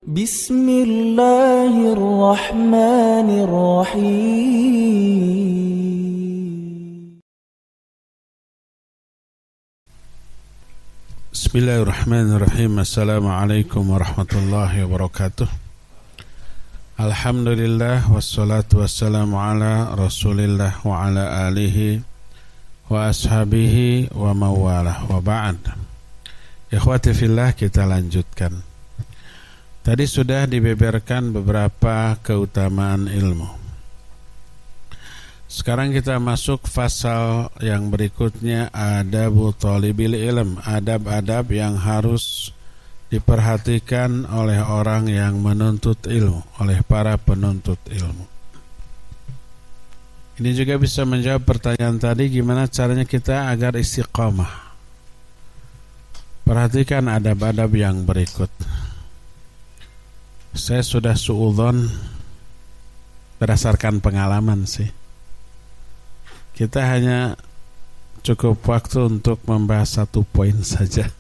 Bismillahirrahmanirrahim. Bismillahirrahmanirrahim. Assalamualaikum warahmatullahi wabarakatuh. Alhamdulillah wassalatu wassalamu ala Rasulillah wa ala alihi wa ashabihi wa mawalah wa ba'd. Ikhwati fillah, kita lanjutkan. Tadi sudah dibeberkan beberapa keutamaan ilmu. Sekarang kita masuk fasal yang berikutnya, adabu thalibil ilm, adab-adab yang harus diperhatikan oleh orang yang menuntut ilmu, oleh para penuntut ilmu. Ini juga bisa menjawab pertanyaan tadi, gimana caranya kita agar istiqamah. Perhatikan adab-adab yang berikut. Saya sudah suudzon berdasarkan pengalaman sih. Kita hanya cukup waktu untuk membahas satu poin saja.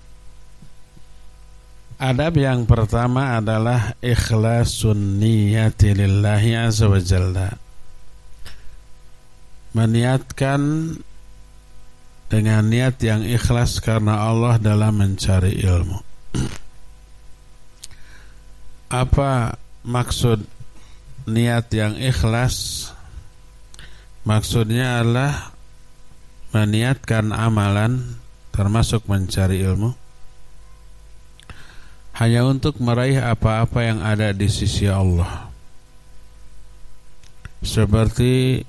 Adab yang pertama adalah ikhlasun niyati lillahi azza wa jalla. Meniatkan dengan niat yang ikhlas karena Allah dalam mencari ilmu. Apa maksud niat yang ikhlas? Maksudnya adalah meniatkan amalan termasuk mencari ilmu hanya untuk meraih apa-apa yang ada di sisi Allah, seperti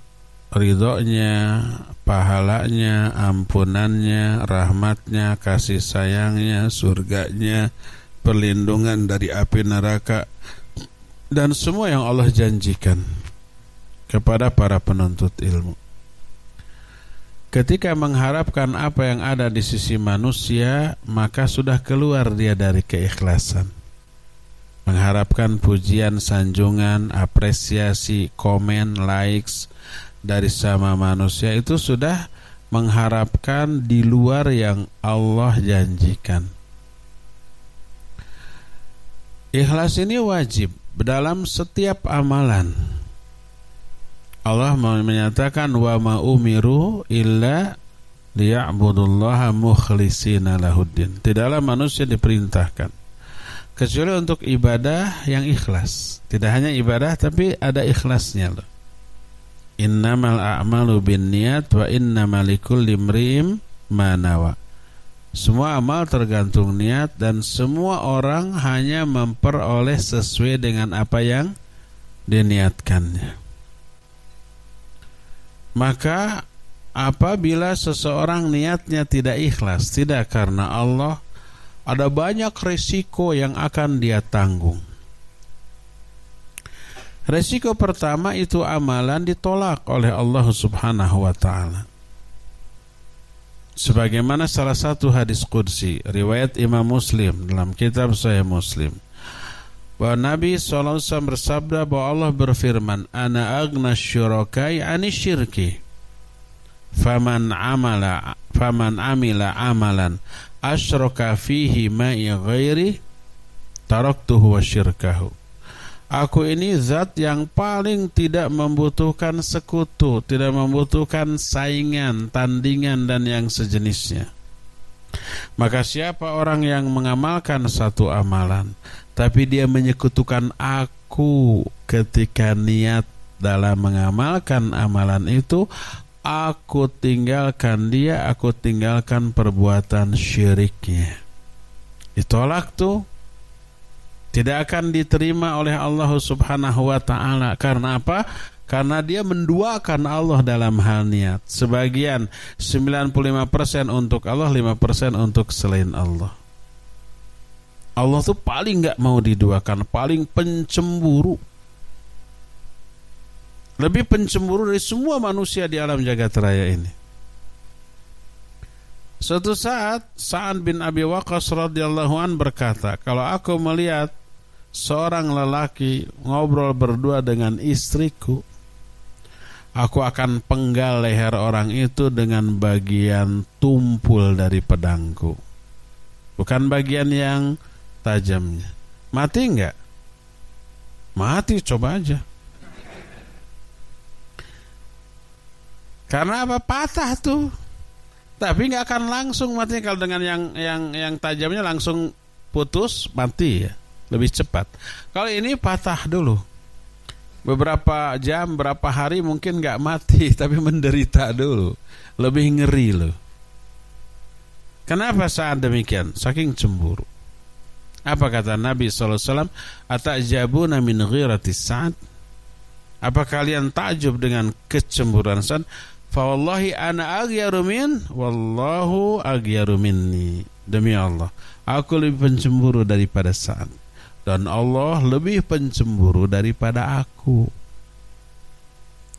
ridhonya, pahalanya, ampunannya, rahmatnya, kasih sayangnya, surganya, perlindungan dari api neraka, dan semua yang Allah janjikan kepada para penuntut ilmu. Ketika mengharapkan apa yang ada di sisi manusia, maka sudah keluar dia dari keikhlasan. Mengharapkan pujian, sanjungan, apresiasi, komen, likes dari sama manusia, itu sudah mengharapkan di luar yang Allah janjikan. Ikhlas ini wajib dalam setiap amalan. Allah menyatakan wa ma umiru illa liya'budullaha mukhlishina lahuddin. Tidaklah manusia diperintahkan kecuali untuk ibadah yang ikhlas. Tidak hanya ibadah tapi ada ikhlasnya loh. Innamal a'malu binniyat wa innamal likulli imri'in ma nawa. Semua amal tergantung niat dan semua orang hanya memperoleh sesuai dengan apa yang diniatkannya. Maka apabila seseorang niatnya tidak ikhlas, tidak karena Allah, ada banyak resiko yang akan dia tanggung. Resiko pertama itu amalan ditolak oleh Allah Subhanahu wa ta'ala. Sebagaimana salah satu hadis qudsi riwayat Imam Muslim dalam kitab Sahih Muslim, bahwa Nabi SAW bersabda bahwa Allah berfirman, ana aghna syurakai ani syirki faman amila amalan asyraka fihi ma'i ghairi taraktuhu wa syirkahu. Aku ini zat yang paling tidak membutuhkan sekutu, tidak membutuhkan saingan, tandingan dan yang sejenisnya. Maka siapa orang yang mengamalkan satu amalan tapi dia menyekutukan aku ketika niat dalam mengamalkan amalan itu, aku tinggalkan dia, aku tinggalkan perbuatan syiriknya. Ditolak tuh, tidak akan diterima oleh Allah Subhanahu wa ta'ala. Karena apa? Karena dia menduakan Allah dalam hal niat. Sebagian 95% untuk Allah, 5% untuk selain Allah. Allah tuh paling gak mau diduakan, paling pencemburu. Lebih pencemburu dari semua manusia di alam jagat raya ini. Suatu saat Sa'ad bin Abi Waqqas radhiyallahu an berkata, kalau aku melihat seorang lelaki ngobrol berdua dengan istriku, aku akan penggal leher orang itu dengan bagian tumpul dari pedangku, bukan bagian yang tajamnya. Mati enggak? Mati, coba aja. Karena apa? Patah tuh. Tapi nggak akan langsung mati. Kalau dengan yang tajamnya langsung putus, mati ya, lebih cepat. Kalau ini patah dulu, beberapa jam, berapa hari mungkin nggak mati, tapi menderita dulu, lebih ngeri loh. Kenapa saat demikian? Saking cemburu. Apa kata Nabi SAW? Atajabuna min ghiratis Sa'ad? Apa kalian takjub dengan kecemburuan Sa'ad? Fa wallahi ana aghyaru min wallahu aghyaru minni. Demi Allah, aku lebih pencemburu daripada Sa'ad, dan Allah lebih pencemburu daripada aku.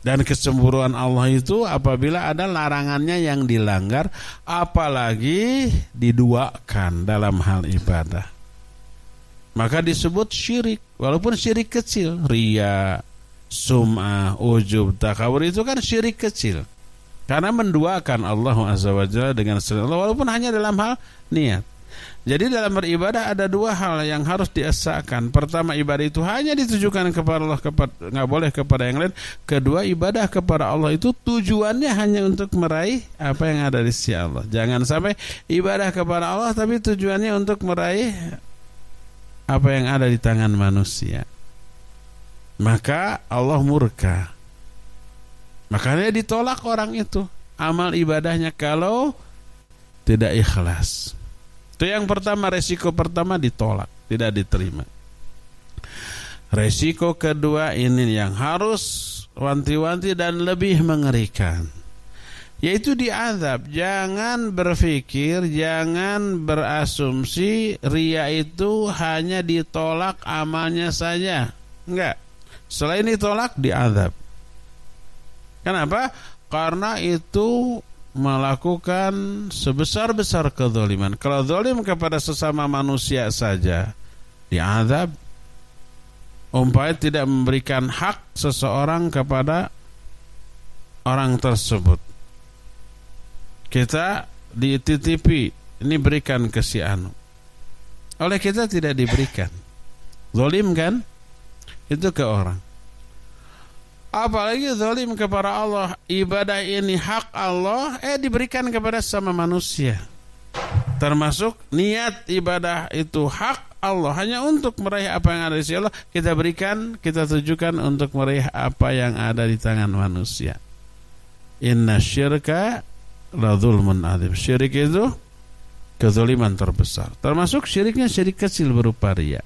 Dan kecemburuan Allah itu apabila ada larangannya yang dilanggar, apalagi diduakan dalam hal ibadah, maka disebut syirik. Walaupun syirik kecil, riya, sum'ah, ujub, takabur, itu kan syirik kecil, karena menduakan Allah Azza wa Jalla dengan selain Allah, walaupun hanya dalam hal niat. Jadi dalam beribadah ada dua hal yang harus diesakan. Pertama, ibadah itu hanya ditujukan kepada Allah, nggak boleh kepada yang lain. Kedua, ibadah kepada Allah itu tujuannya hanya untuk meraih apa yang ada di sisi Allah. Jangan sampai ibadah kepada Allah tapi tujuannya untuk meraih apa yang ada di tangan manusia. Maka Allah murka. Makanya ditolak orang itu amal ibadahnya kalau tidak ikhlas. Itu yang pertama, resiko pertama ditolak, tidak diterima. Resiko kedua ini yang harus wanti-wanti dan lebih mengerikan, yaitu diazab. Jangan berpikir, jangan berasumsi riya itu hanya ditolak amalnya saja. Enggak. Selain ditolak, diazab. Kenapa? Karena itu melakukan sebesar-besar kezaliman. Kalau zalim kepada sesama manusia saja diazab, umpamanya tidak memberikan hak seseorang kepada orang tersebut. Kita dititipi, ini berikan ke si anu, oleh kita tidak diberikan. Zalim kan? Itu ke orang. Apalagi zalim kepada Allah. Ibadah ini hak Allah, diberikan kepada sama manusia. Termasuk niat ibadah itu hak Allah, hanya untuk meraih apa yang ada di sisi Allah. Kita berikan, kita tujukan untuk meraih apa yang ada di tangan manusia. Inna syirka la dzulmun adzim. Syirik itu kezaliman terbesar. Termasuk syiriknya syirik kecil berupa riya.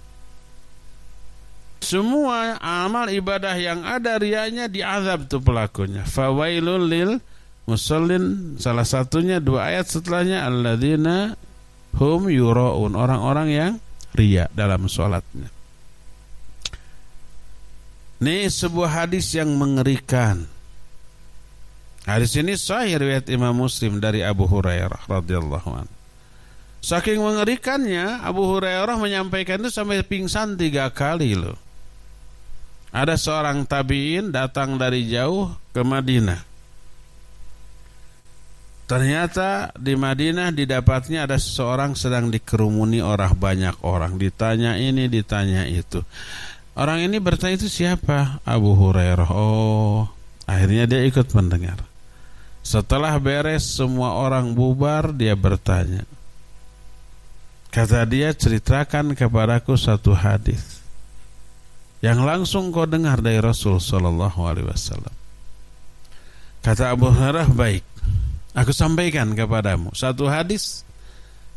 Semua amal ibadah yang ada riyanya diazab tuh pelakunya. Fawailul lil musallin, salah satunya dua ayat setelahnya, alladzina hum yuraun, orang-orang yang riya dalam sholatnya. Ini sebuah hadis yang mengerikan. Hadis ini sahih riwayat Imam Muslim dari Abu Hurairah radhiyallahu anhu. Saking mengerikannya, Abu Hurairah menyampaikan itu sampai pingsan 3 kali loh. Ada seorang tabi'in datang dari jauh ke Madinah. Ternyata di Madinah didapatnya ada seseorang sedang dikerumuni banyak orang. Ditanya ini, ditanya itu. Orang ini bertanya, itu siapa? Abu Hurairah. Oh, akhirnya dia ikut mendengar. Setelah beres semua orang bubar, dia bertanya. Kata dia, ceritakan kepadaku satu hadis yang langsung kau dengar dari Rasul sallallahu alaihi wasallam. Kata Abu Hurairah, baik, aku sampaikan kepadamu satu hadis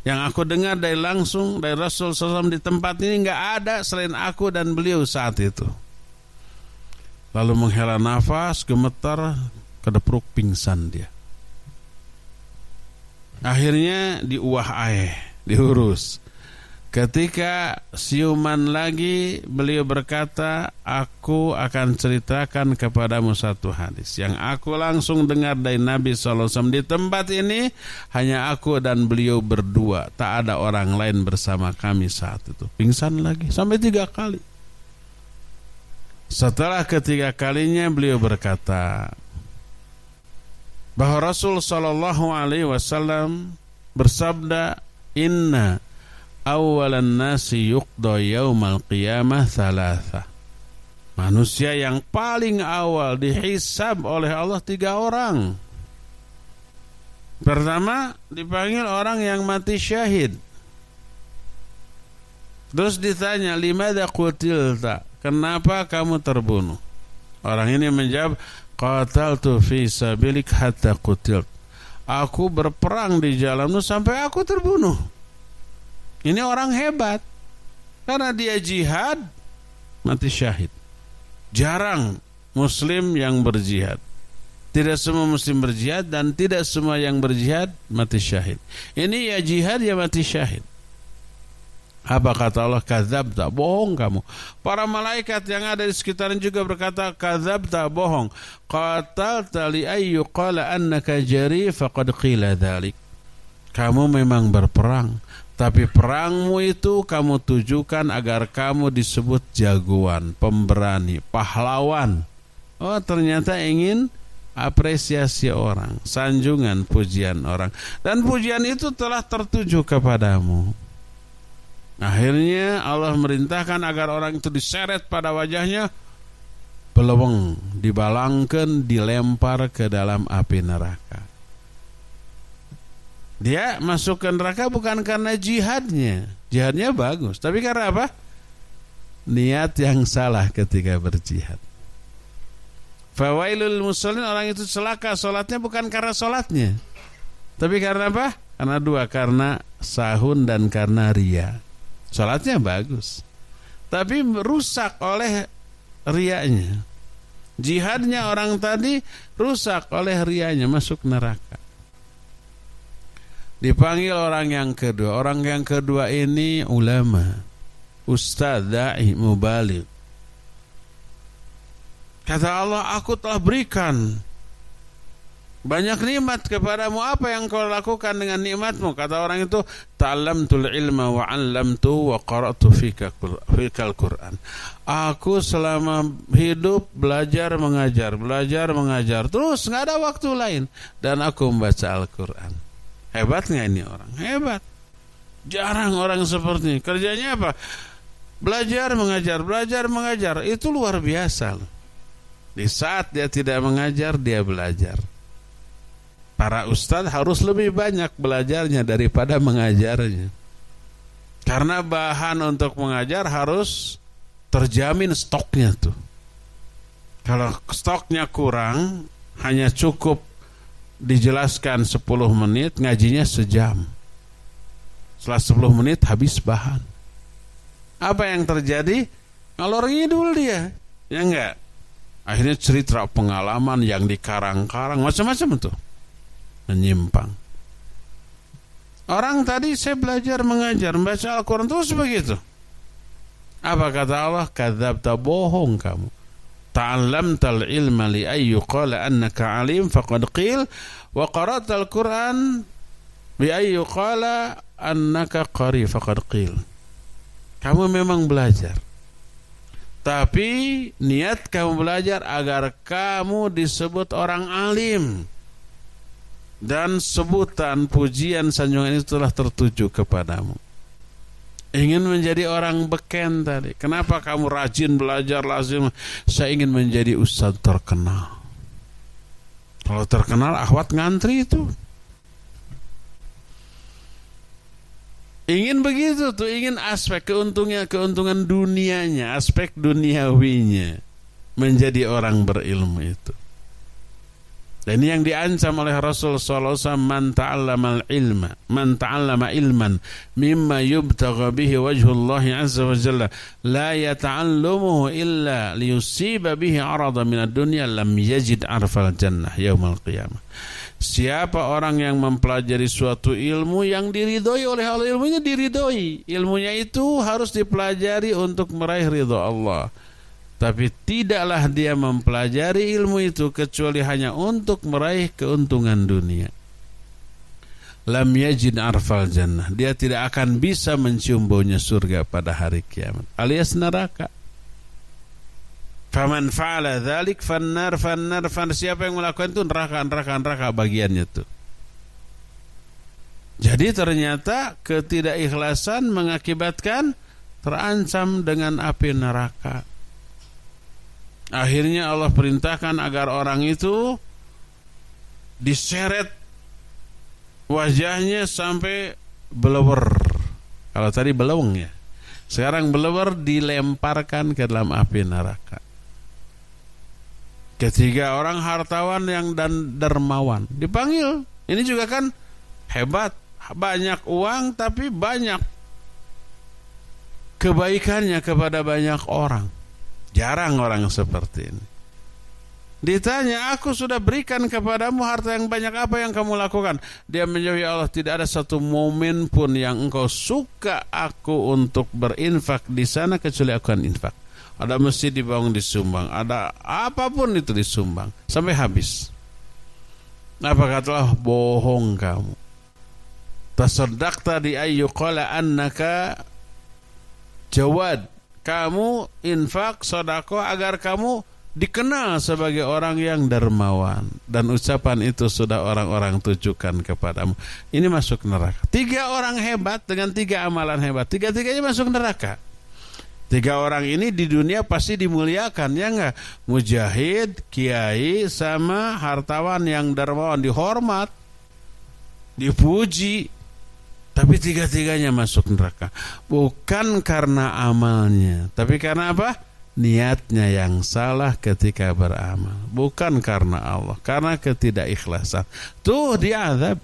yang aku dengar langsung dari Rasul sallallahu alaihi wasallam. Di tempat ini enggak ada selain aku dan beliau saat itu. Lalu menghela nafas, gemetar, kedepruk, pingsan dia. Akhirnya diuah air, diurus. Ketika siuman lagi, beliau berkata, aku akan ceritakan kepadamu satu hadis yang aku langsung dengar dari Nabi SAW. Di tempat ini hanya aku dan beliau berdua, tak ada orang lain bersama kami saat itu. Pingsan lagi sampai 3 kali. Setelah ketiga kalinya beliau berkata bahwa Rasul SAW bersabda, inna awalan nasi yuqda yaumal qiyamah thalatha. Manusia yang paling awal dihisab oleh Allah 3 orang. Pertama dipanggil orang yang mati syahid. Terus ditanya, limadza qutilta? Kenapa kamu terbunuh? Orang ini menjawab, qataltu fi sabilik hatta qutilt. Aku berperang di jalanmu sampai aku terbunuh. Ini orang hebat. Karena dia jihad, mati syahid. Jarang muslim yang berjihad. Tidak semua muslim berjihad dan tidak semua yang berjihad mati syahid. Ini ya jihad ya mati syahid. Apa kata Allah? Kadzabta, bohong kamu. Para malaikat yang ada di sekitarnya juga berkata, kadzabta, bohong. Qatalta li ayyu qala annaka jari faqad qila dzalik. Kamu memang berperang, tapi perangmu itu kamu tujukan agar kamu disebut jagoan, pemberani, pahlawan. Oh, ternyata ingin apresiasi orang, sanjungan, pujian orang. Dan pujian itu telah tertuju kepadamu. Akhirnya Allah merintahkan agar orang itu diseret pada wajahnya, beleweng, dibalangkan, dilempar ke dalam api neraka. Dia masuk ke neraka bukan karena jihadnya. Jihadnya bagus, tapi karena apa? Niat yang salah ketika berjihad. Fawailul musallin, orang itu celaka salatnya bukan karena salatnya, tapi karena apa? Karena 2, karena sahun dan karena riya. Salatnya bagus, tapi rusak oleh riyanya. Jihadnya orang tadi rusak oleh riyanya, masuk neraka. Dipanggil orang yang kedua. Orang yang kedua ini ulama, ustadz, da'i, mubaligh. Kata Allah, aku telah berikan banyak nikmat kepadamu. Apa yang kau lakukan dengan nikmatmu? Kata orang itu, ta'allamtul ilma wa 'allamtu wa qara'tu fikal Qur'an. Aku selama hidup belajar mengajar, terus nggak ada waktu lain, dan aku membaca Al-Qur'an. Hebat nggak ini orang? Hebat. Jarang orang seperti ini. Kerjanya apa? Belajar mengajar. Itu luar biasa loh. Di saat dia tidak mengajar, dia belajar. Para ustadz harus lebih banyak belajarnya daripada mengajarnya. Karena bahan untuk mengajar harus terjamin stoknya tuh. Kalau stoknya kurang, hanya cukup dijelaskan 10 menit, ngajinya sejam. Setelah 10 menit habis bahan. Apa yang terjadi? Ngalor ngidul dia, ya enggak? Akhirnya cerita pengalaman yang dikarang-karang, macam-macam tuh, menyimpang. Orang tadi saya belajar mengajar, membaca Al-Quran, terus begitu. Apa kata Allah? Kadzabta, bohong kamu. Ta'allamtal ilma li ayyu qala annaka alim faqad qil wa qara'tal Qur'an bi ayyu qala annaka qari faqad qil. Kamu memang belajar, tapi niat kamu belajar agar kamu disebut orang alim, dan sebutan, pujian, sanjungan itu telah tertuju kepadamu. Ingin menjadi orang beken tadi. Kenapa kamu rajin belajar, lazim? Saya ingin menjadi ustadz terkenal. Kalau terkenal, akhwat ngantri itu. Ingin begitu tuh, ingin aspek keuntungan dunianya, aspek duniawinya, menjadi orang berilmu itu. Dan ini yang diancam oleh Rasul sallallahu alaihi wasallam, man ta'allama ilman mimma yubtagha bihi wajhullahi azza wa jalla la yata'allamuhu illa liyusiba bihi 'arada min ad-dunya lam yajid 'arfal jannah yaumal qiyamah. Siapa orang yang mempelajari suatu ilmu yang diridhoi oleh Allah, ilmunya diridhoi, ilmunya itu harus dipelajari untuk meraih ridha Allah. Tapi tidaklah dia mempelajari ilmu itu kecuali hanya untuk meraih keuntungan dunia. Lam yajid arfal jannah, dia tidak akan bisa mencium baunya surga pada hari kiamat, alias neraka. Faman fa'ala dzalik fannar, siapa yang melakukan itu neraka bagiannya tuh. Jadi ternyata ketidakikhlasan mengakibatkan terancam dengan api neraka. Akhirnya Allah perintahkan agar orang itu diseret wajahnya sampai belewer. Kalau tadi beleweng ya, sekarang belewer, dilemparkan ke dalam api neraka. Ketiga orang hartawan yang dan dermawan dipanggil. Ini juga kan hebat, banyak uang tapi banyak kebaikannya kepada banyak orang. Jarang orang seperti ini. Ditanya, aku sudah berikan kepadamu harta yang banyak, apa yang kamu lakukan? Dia menjawab, ya Allah, tidak ada satu momen pun yang engkau suka aku untuk berinfak di sana kecuali aku akan infak. Ada masjid dibangun disumbang, ada apapun itu disumbang sampai habis. Apa katalah, bohong kamu. Tasaddaqta di ayyuqala annaka jawad. Kamu infak sedekah agar kamu dikenal sebagai orang yang dermawan, dan ucapan itu sudah orang-orang tujukan kepadamu. Ini masuk neraka. 3 orang hebat dengan 3 amalan hebat, 3-tiganya masuk neraka. 3 orang ini di dunia pasti dimuliakan, ya enggak? Mujahid, kiai, sama hartawan yang dermawan, dihormat, dipuji. Tapi 3-tiganya masuk neraka. Bukan karena amalnya, tapi karena apa? Niatnya yang salah ketika beramal, bukan karena Allah, karena ketidakikhlasan. Tuh diazab.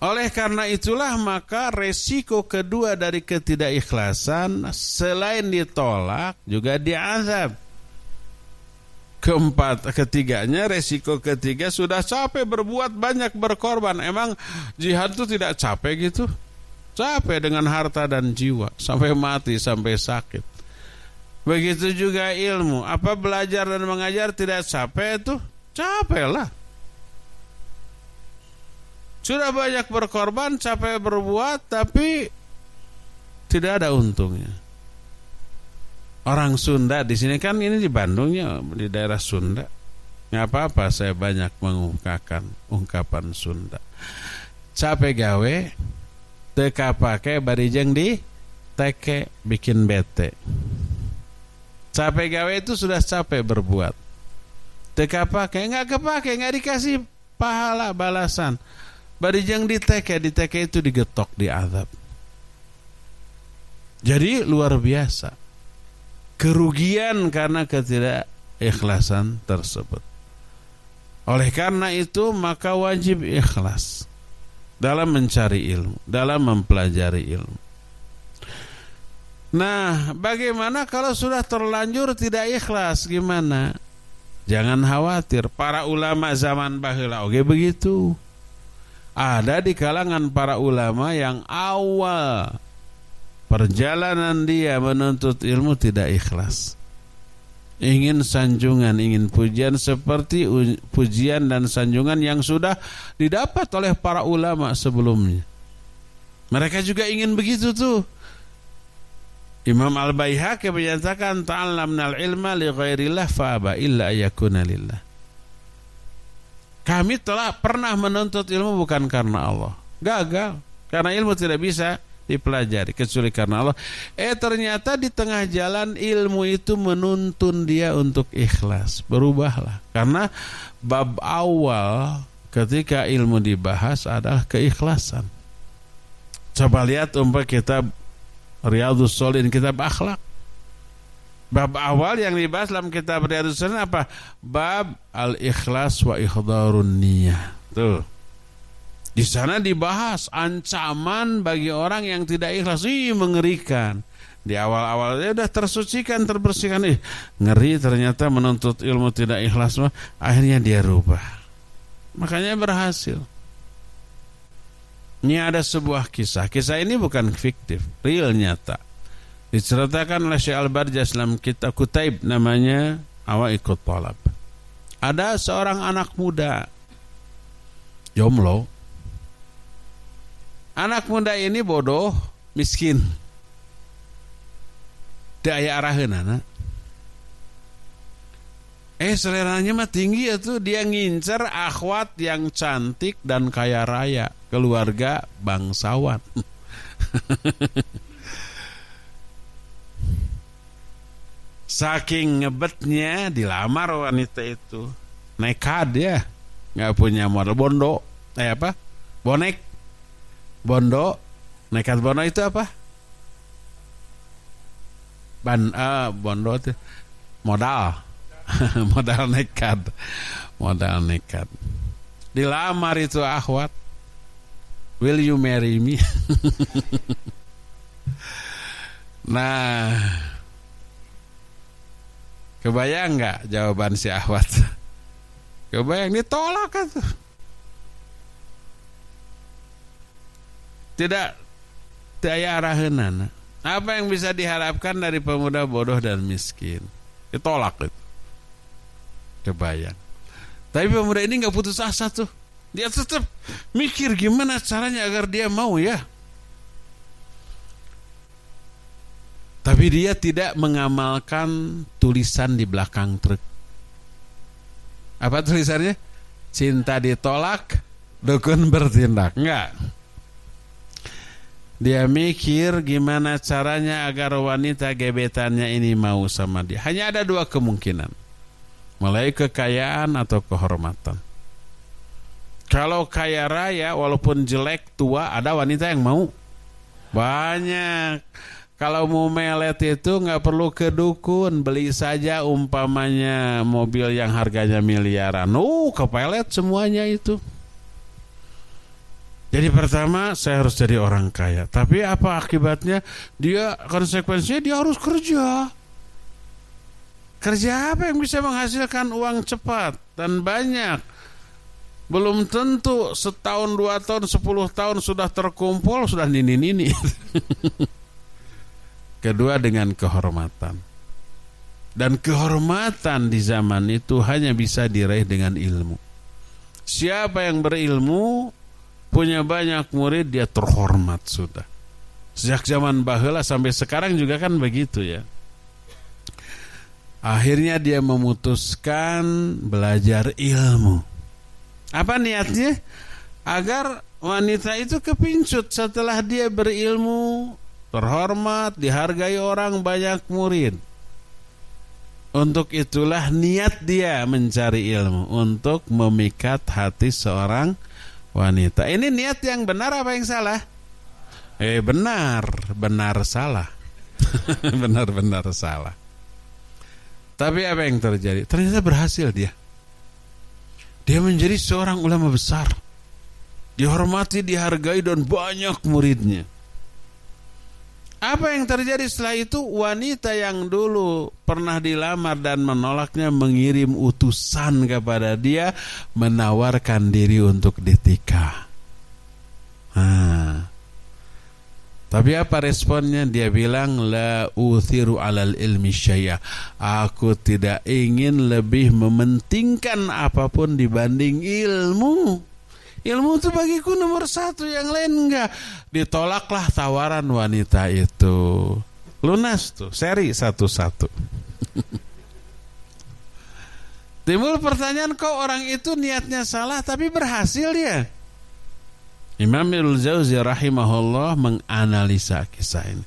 Oleh karena itulah maka resiko kedua dari ketidakikhlasan selain ditolak juga diazab. Ketiganya, resiko ketiga, sudah capek berbuat banyak, berkorban. Emang jihad itu tidak capek gitu? Capek dengan harta dan jiwa, sampai mati, sampai sakit. Begitu juga ilmu. Apa belajar dan mengajar tidak capek itu? Capek lah. Sudah banyak berkorban, capek berbuat, tapi tidak ada untungnya. Orang Sunda di sini kan, ini di Bandungnya, di daerah Sunda. Nggak apa-apa saya banyak mengungkapkan ungkapan Sunda. Capek gawe, teka pake barijeng di teke, bikin bete. Capek gawe itu sudah capek berbuat. Teka pake, nggak kepake, nggak dikasih pahala balasan. Barijeng di teke itu digetok, diazab. Jadi luar biasa kerugian karena ketidakikhlasan tersebut. Oleh karena itu maka wajib ikhlas dalam mencari ilmu, dalam mempelajari ilmu. Nah, bagaimana kalau sudah terlanjur tidak ikhlas, gimana? Jangan khawatir, para ulama zaman baheula oge begitu. Ada di kalangan para ulama yang awal perjalanan dia menuntut ilmu tidak ikhlas. Ingin sanjungan, ingin pujian seperti pujian dan sanjungan yang sudah didapat oleh para ulama sebelumnya. Mereka juga ingin begitu tuh. Imam Al-Baihaqi menyatakan, ta'allamnal ilma li ghairillah fa'aba illa ayakuna lillah. Kami telah pernah menuntut ilmu bukan karena Allah. Gagal. Karena ilmu tidak bisa dipelajari kecuali karena Allah. Ternyata di tengah jalan ilmu itu menuntun dia untuk ikhlas. Berubahlah. Karena bab awal ketika ilmu dibahas adalah keikhlasan. Coba lihat kitab Riyadhus Shalihin, kitab akhlak. Bab awal yang dibahas dalam kitab Riyadhus Shalihin apa? Bab al-ikhlas wa ikhdarun niyah. Tuh. Di sana dibahas ancaman bagi orang yang tidak ikhlas. Mengerikan. Di awal-awal dia sudah tersucikan, terbersihkan. Ngeri ternyata menuntut ilmu tidak ikhlas. Akhirnya dia rubah. Makanya berhasil. Ini ada sebuah kisah. Kisah ini bukan fiktif, real, nyata. Diceritakan oleh Syekh Al-Barjas dalam kitab Kutaib, namanya Awaiqut Thalab. Ada seorang anak muda jomblo. Anak muda ini bodoh, miskin. Daya araheunana. Seleranya mah tinggi tuh, dia ngincer akhwat yang cantik dan kaya raya, keluarga bangsawan. Saking ngebetnya dilamar wanita itu. Nekat ya, nggak punya modal. Bondo, apa? Bonek, bondo, nekat bondo itu apa? Bondo itu modal, modal nekat, modal nekat. Dilamar itu akhwat. Will you marry me? Nah, kebayang nggak jawaban si akhwat? Kebayang, ditolak kan tuh. Tidak daya araheunana. Apa yang bisa diharapkan dari pemuda bodoh dan miskin? Ditolak itu. Kebayang. Tapi pemuda ini nggak putus asa tuh. Dia tetap mikir gimana caranya agar dia mau ya. Tapi dia tidak mengamalkan tulisan di belakang truk. Apa tulisannya? Cinta ditolak, dukun bertindak. Enggak. Dia mikir gimana caranya agar wanita gebetannya ini mau sama dia. Hanya ada dua kemungkinan. Mulai kekayaan atau kehormatan. Kalau kaya raya walaupun jelek tua, ada wanita yang mau. Banyak. Kalau mau melet itu nggak perlu ke dukun, beli saja umpamanya mobil yang harganya miliaran. Kepelet semuanya itu. Jadi pertama saya harus jadi orang kaya. Tapi apa akibatnya? Konsekuensinya dia harus kerja. Kerja apa yang bisa menghasilkan uang cepat dan banyak? Belum tentu setahun, 2 tahun, 10 tahun sudah terkumpul, sudah nini-nini. Kedua dengan kehormatan. Dan kehormatan di zaman itu hanya bisa diraih dengan ilmu. Siapa yang berilmu, punya banyak murid, dia terhormat sudah. Sejak zaman baheula sampai sekarang juga kan begitu ya. Akhirnya dia memutuskan belajar ilmu. Apa niatnya? Agar wanita itu kepincut setelah dia berilmu, terhormat, dihargai orang, banyak murid. Untuk itulah niat dia mencari ilmu, untuk memikat hati seorang wanita. Ini niat yang benar apa yang salah? Benar salah. Benar salah. Tapi apa yang terjadi? Ternyata berhasil dia. Dia menjadi seorang ulama besar. Dihormati, dihargai dan banyak muridnya. Apa yang terjadi setelah itu? Wanita yang dulu pernah dilamar dan menolaknya mengirim utusan kepada dia, menawarkan diri untuk ditikah. Tapi apa responnya? Dia bilang, la uthiru alal ilmi syai'a. Aku tidak ingin lebih mementingkan apapun dibanding ilmu. Ilmu itu bagiku nomor 1, yang lain enggak. Ditolaklah tawaran wanita itu. Lunas tuh, seri satu-satu. Timbul pertanyaan, kok orang itu niatnya salah tapi berhasil dia? Imam Ibnul Jauzi rahimahullah menganalisa kisah ini.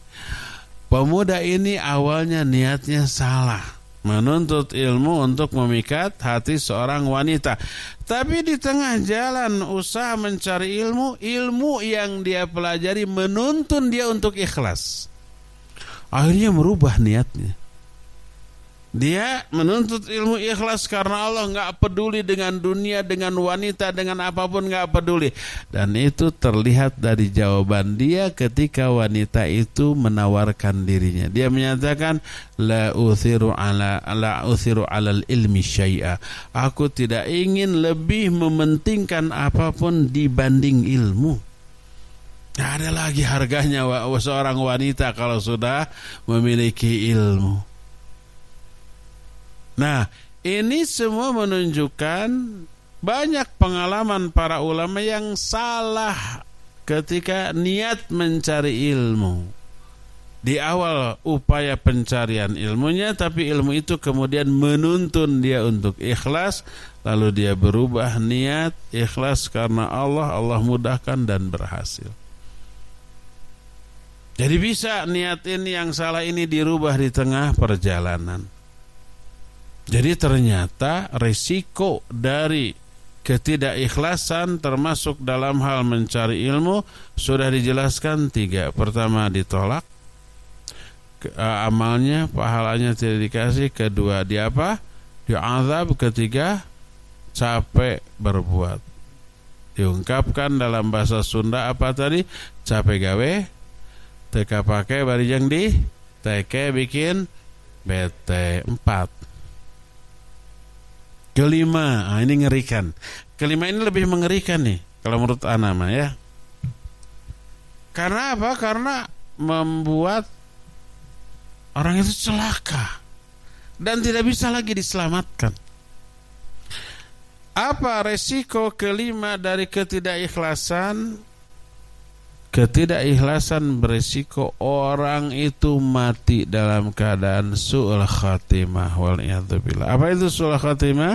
Pemuda ini awalnya niatnya salah, menuntut ilmu untuk memikat hati seorang wanita. Tapi di tengah jalan usaha mencari ilmu yang dia pelajari menuntun dia untuk ikhlas. Akhirnya merubah niatnya. Dia menuntut ilmu ikhlas karena Allah, nggak peduli dengan dunia, dengan wanita, dengan apapun nggak peduli. Dan itu terlihat dari jawaban dia ketika wanita itu menawarkan dirinya. Dia menyatakan, la uthiru alal ilmi syai'a. Aku tidak ingin lebih mementingkan apapun dibanding ilmu. Nggak ada lagi harganya seorang wanita kalau sudah memiliki ilmu. Nah, ini semua menunjukkan banyak pengalaman para ulama yang salah ketika niat mencari ilmu. Di awal upaya pencarian ilmunya, tapi ilmu itu kemudian menuntun dia untuk ikhlas, lalu dia berubah niat ikhlas karena Allah mudahkan dan berhasil. Jadi bisa niat ini yang salah ini dirubah di tengah perjalanan. Jadi ternyata risiko dari ketidakikhlasan termasuk dalam hal mencari ilmu sudah dijelaskan 3. Pertama, ditolak amalnya, pahalanya tidak dikasih. Kedua, diazab. Ketiga, capek berbuat. Diungkapkan dalam bahasa Sunda apa tadi? Capek gawe teka pake barijeng di teke bikin bete. 4. Kelima, ini ngerikan. Kelima ini lebih mengerikan nih kalau menurut ana mah ya. Karena apa? Karena membuat orang itu celaka dan tidak bisa lagi diselamatkan. Apa resiko kelima dari ketidakikhlasan? Ketidakikhlasan beresiko orang itu mati dalam keadaan su'ul khatimah wal'iyadzubillah. Apa itu su'ul khatimah?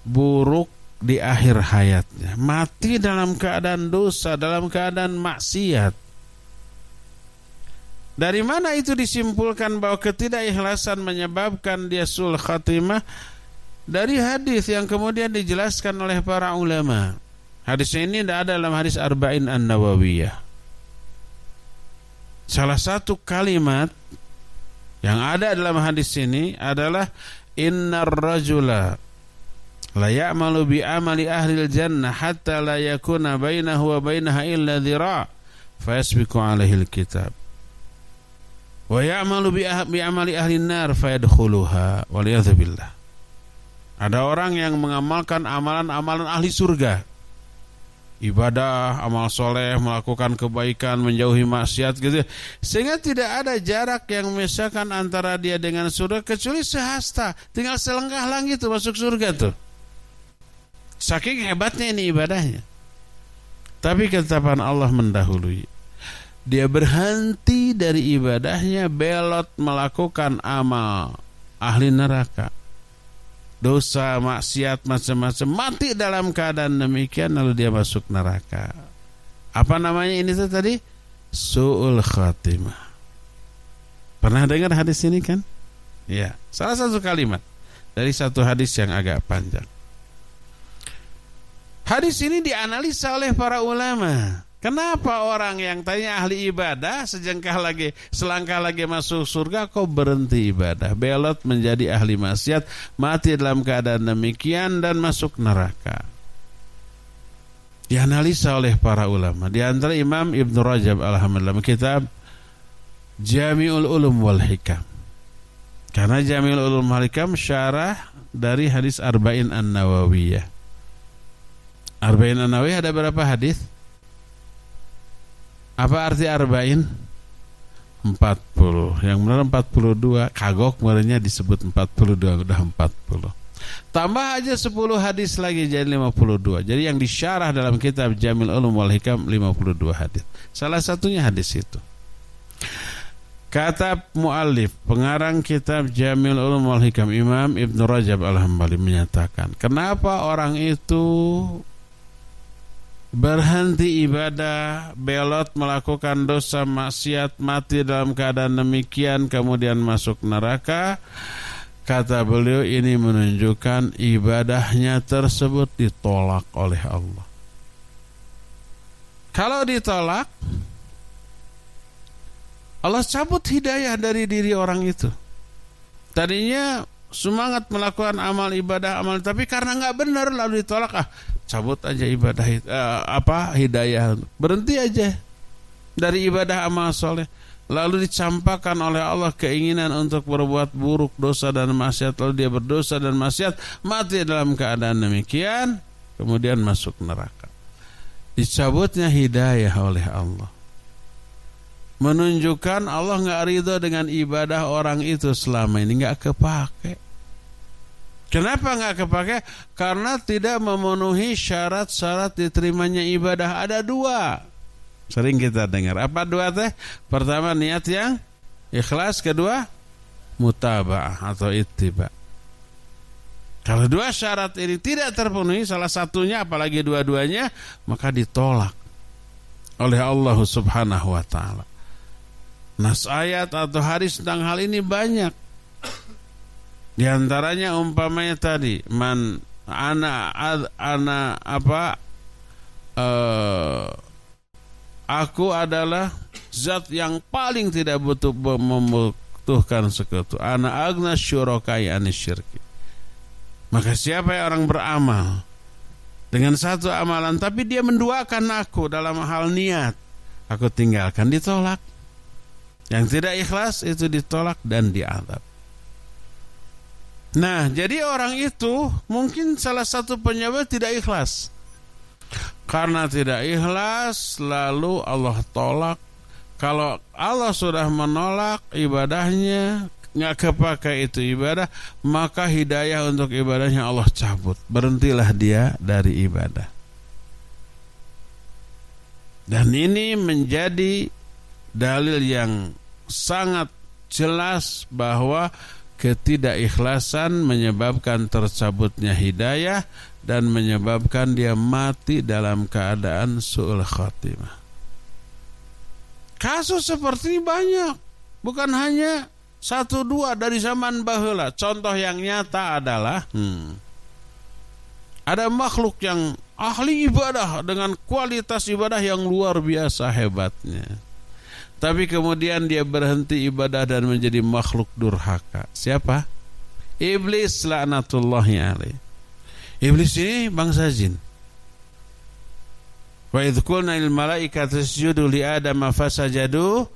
Buruk di akhir hayatnya. Mati dalam keadaan dosa, dalam keadaan maksiat. Dari mana itu disimpulkan bahwa ketidakikhlasan menyebabkan dia su'ul khatimah? Dari hadis yang kemudian dijelaskan oleh para ulama. Hadis ini tidak ada dalam hadis Arba'in An-Nawawiyah. Salah satu kalimat yang ada dalam hadis ini adalah innar rajula la ya'malu bi amali ahli al-jannah hatta la yakuna bainahu wa bainaha illa dhira' fa yasbiqu alaihi al-kitab wa ya'malu bi amali ahli an-nar fa yadkhuluha wal yadzu billah. Ada orang yang mengamalkan amalan-amalan ahli surga, ibadah, amal soleh, melakukan kebaikan, menjauhi maksiat gitu, sehingga tidak ada jarak yang memisahkan antara dia dengan surga kecuali sehasta, tinggal selangkah lagi tuh masuk surga tuh. Saking hebatnya ini ibadahnya. Tapi ketetapan Allah mendahului. Dia berhenti dari ibadahnya, belot melakukan amal ahli neraka, dosa, maksiat, macam-macam, mati dalam keadaan demikian, lalu dia masuk neraka. Apa namanya ini tadi? Su'ul khatimah. Pernah dengar hadis ini kan? Ya, salah satu kalimat dari satu hadis yang agak panjang. Hadis ini dianalisa oleh para ulama. Kenapa orang yang tanya ahli ibadah selangkah lagi masuk surga kok berhenti ibadah, belot menjadi ahli maksiat, mati dalam keadaan demikian dan masuk neraka? Dianalisa oleh para ulama. Di antara Imam Ibnu Rajab alhamdulillah kitab Jami'ul Ulum wal Hikam. Karena Jami'ul Ulum wal Hikam syarah dari hadis Arba'in An-Nawawiyah. Arba'in An-Nawawiyah ada berapa hadis? Apa arti arba'in? 40. Yang benar 42. Kagok merenya disebut 42, udah 40. Tambah aja 10 hadis lagi jadi 52. Jadi yang disyarah dalam kitab Jamil Ulum wal Hikam 52 hadis. Salah satunya hadis itu. Kata muallif, pengarang kitab Jamil Ulum wal Hikam, Imam Ibnu Rajab Al-Hambali menyatakan, kenapa orang itu berhenti ibadah, belot melakukan dosa maksiat, mati dalam keadaan demikian, kemudian masuk neraka? Kata beliau, ini menunjukkan ibadahnya tersebut ditolak oleh Allah. Kalau ditolak, Allah cabut hidayah dari diri orang itu. Tadinya semangat melakukan amal ibadah, tapi karena nggak benar lalu ditolak, cabut aja ibadah hidayah, berhenti aja dari ibadah amal soleh, lalu dicampakkan oleh Allah keinginan untuk berbuat buruk, dosa dan maksiat, lalu dia berdosa dan maksiat, mati dalam keadaan demikian, kemudian masuk neraka. Dicabutnya hidayah oleh Allah menunjukkan Allah nggak ridho dengan ibadah orang itu, selama ini nggak kepake. Kenapa nggak kepake? Karena tidak memenuhi syarat-syarat diterimanya ibadah. Ada 2. Sering kita dengar. Apa 2 teh? Pertama, niat yang ikhlas. Kedua, mutaba'ah atau ittiba. Kalau 2 syarat ini tidak terpenuhi, salah satunya apalagi dua-duanya, maka ditolak oleh Allah Subhanahu wa taala. Nas ayat atau hadis tentang hal ini banyak. Di antaranya umpamanya tadi, man aku adalah zat yang paling tidak membutuhkan sekutu. Ana agna syurakai anisyirki. Maka siapa yang orang beramal dengan satu amalan tapi dia menduakan aku dalam hal niat, aku tinggalkan, ditolak. Yang tidak ikhlas itu ditolak dan diazab. Nah, jadi orang itu mungkin salah satu penyebab tidak ikhlas. Karena tidak ikhlas, lalu Allah tolak. Kalau Allah sudah menolak ibadahnya, nggak kepakai itu ibadah, maka hidayah untuk ibadahnya Allah cabut. Berhentilah dia dari ibadah. Dan ini menjadi dalil yang sangat jelas bahwa ketidakikhlasan menyebabkan tercabutnya hidayah dan menyebabkan dia mati dalam keadaan su'ul khatimah. Kasus seperti ini banyak, bukan hanya satu dua dari zaman baheula. Contoh yang nyata adalah ada makhluk yang ahli ibadah dengan kualitas ibadah yang luar biasa hebatnya. Tapi kemudian dia berhenti ibadah dan menjadi makhluk durhaka. Siapa? Iblis laknatullahi alaih. Iblis ini bangsa jin. Wa idh qulna lil malaikati isjudu li adama fasajadu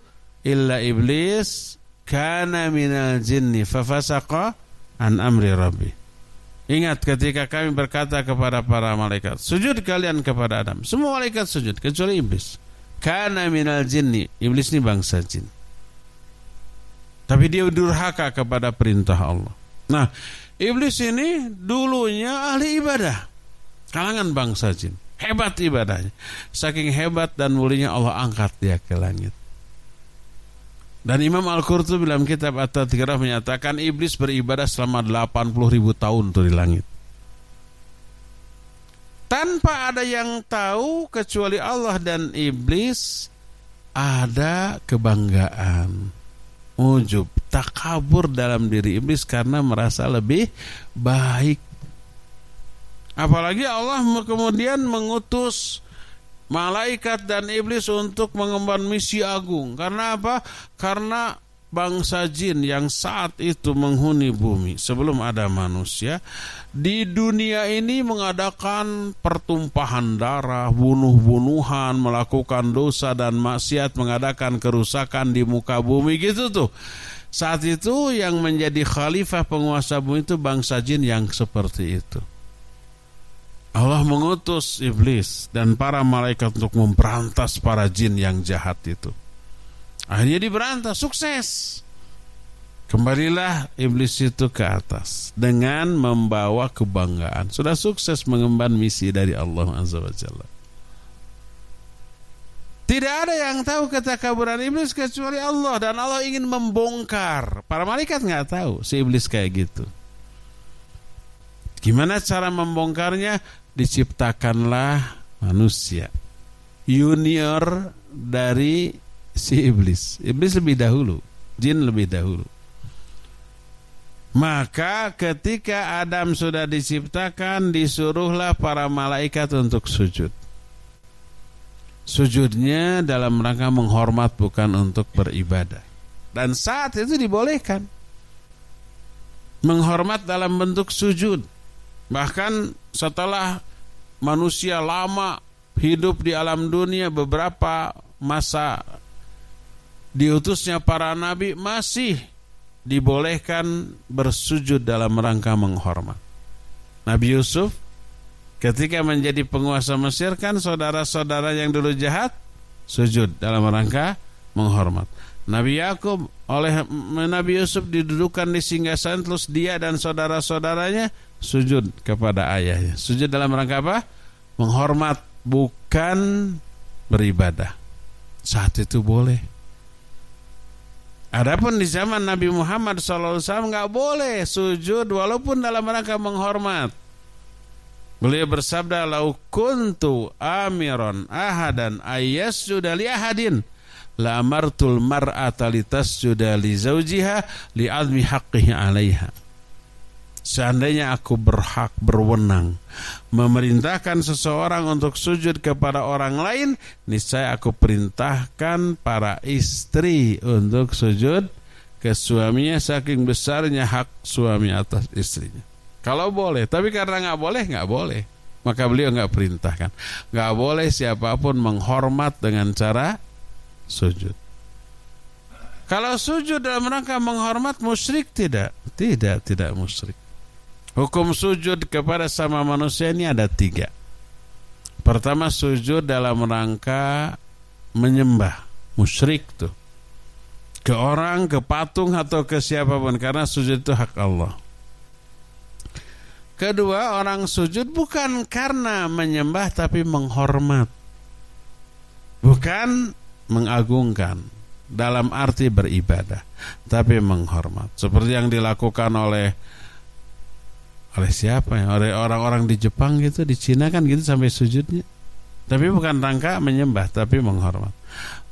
illa iblis kana minal jinni fafasaqa an amri rabbi. Ingat ketika kami berkata kepada para malaikat, sujud kalian kepada Adam. Semua malaikat sujud kecuali iblis. Kana minal jinni, iblis ini bangsa jin. Tapi dia durhaka kepada perintah Allah. Nah, iblis ini dulunya ahli ibadah, kalangan bangsa jin, hebat ibadahnya. Saking hebat dan mulianya Allah angkat dia ke langit. Dan Imam Al-Qurtubi dalam kitab At-Tadhkirah menyatakan iblis beribadah selama 80.000 tahun tuh di langit. Tanpa ada yang tahu kecuali Allah dan iblis, ada kebanggaan, ujub, takabur dalam diri iblis karena merasa lebih baik. Apalagi Allah kemudian mengutus malaikat dan iblis untuk mengemban misi agung. Karena apa? Karena bangsa jin yang saat itu menghuni bumi sebelum ada manusia di dunia ini mengadakan pertumpahan darah, bunuh-bunuhan, melakukan dosa dan maksiat, mengadakan kerusakan di muka bumi gitu tuh. Saat itu yang menjadi khalifah penguasa bumi itu bangsa jin yang seperti itu. Allah mengutus iblis dan para malaikat untuk memberantas para jin yang jahat itu. Akhirnya diberantas, sukses. Kembalilah iblis itu ke atas dengan membawa kebanggaan. Sudah sukses mengemban misi dari Allah Azza wa Jalla. Tidak ada yang tahu ketakaburan iblis kecuali Allah, dan Allah ingin membongkar. Para malaikat nggak tahu si iblis kayak gitu. Gimana cara membongkarnya? Diciptakanlah manusia junior dari si iblis. Iblis lebih dahulu, jin lebih dahulu. Maka ketika Adam sudah diciptakan, disuruhlah para malaikat untuk sujud. Sujudnya dalam rangka menghormat, bukan untuk beribadah. Dan saat itu dibolehkan menghormat dalam bentuk sujud. Bahkan setelah manusia lama hidup di alam dunia, beberapa masa diutusnya para nabi, masih dibolehkan bersujud dalam rangka menghormat. Nabi Yusuf ketika menjadi penguasa Mesir, kan saudara-saudara yang dulu jahat sujud dalam rangka menghormat. Nabi Yakub oleh Nabi Yusuf didudukan di singgasan, terus dia dan saudara-saudaranya sujud kepada ayahnya. Sujud dalam rangka apa? Menghormat, bukan beribadah. Saat itu boleh. Adapun di zaman Nabi Muhammad SAW nggak boleh sujud walaupun dalam rangka menghormat. Beliau bersabda, "Lau kuntu amiran ahadan ayyasjuda li ahadin la amartul mar'ata litasjuda li zawjiha li azmi haqqihi 'alaiha." Seandainya aku berhak, berwenang memerintahkan seseorang untuk sujud kepada orang lain, niscaya aku perintahkan para istri untuk sujud ke suaminya, saking besarnya hak suami atas istrinya. Kalau boleh, tapi karena nggak boleh, maka beliau nggak perintahkan. Nggak boleh siapapun menghormat dengan cara sujud. Kalau sujud dalam rangka menghormat, musyrik tidak? Tidak musyrik. Hukum sujud kepada sama manusia ini ada 3. Pertama, sujud dalam rangka menyembah, musyrik tuh, ke orang, ke patung atau ke siapapun, karena sujud itu hak Allah. Kedua, orang sujud bukan karena menyembah tapi menghormat, bukan mengagungkan dalam arti beribadah, tapi menghormat. Seperti yang dilakukan oleh siapa ya? Oleh orang-orang di Jepang gitu, di Cina kan gitu sampai sujudnya. Tapi bukan rangka menyembah, tapi menghormat.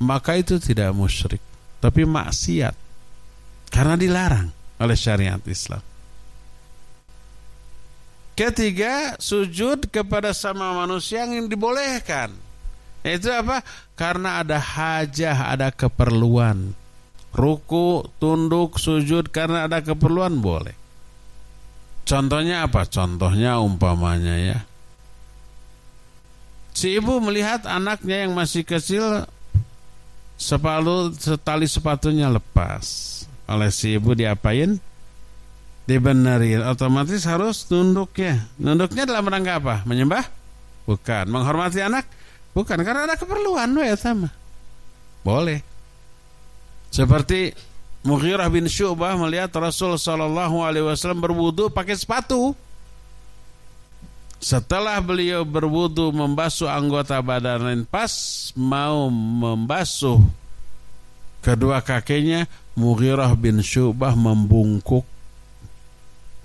Maka itu tidak musyrik, tapi maksiat, karena dilarang oleh syariat Islam. Ketiga, sujud kepada sama manusia yang dibolehkan. Itu apa? Karena ada hajah, ada keperluan. Ruku, tunduk, sujud karena ada keperluan boleh. Contohnya apa? Contohnya umpamanya ya, si ibu melihat anaknya yang masih kecil tali sepatunya lepas. Oleh si ibu diapain? Dibenerin. Otomatis harus tunduk ya. Nunduknya dalam rangka apa? Menyembah? Bukan. Menghormati anak? Bukan. Karena ada keperluan ya sama. Boleh. Seperti Mughirah bin Syu'bah melihat Rasul SAW berwudu pakai sepatu. Setelah beliau berwudu membasuh anggota badan lain, pas mau membasuh kedua kakinya, Mughirah bin Syu'bah membungkuk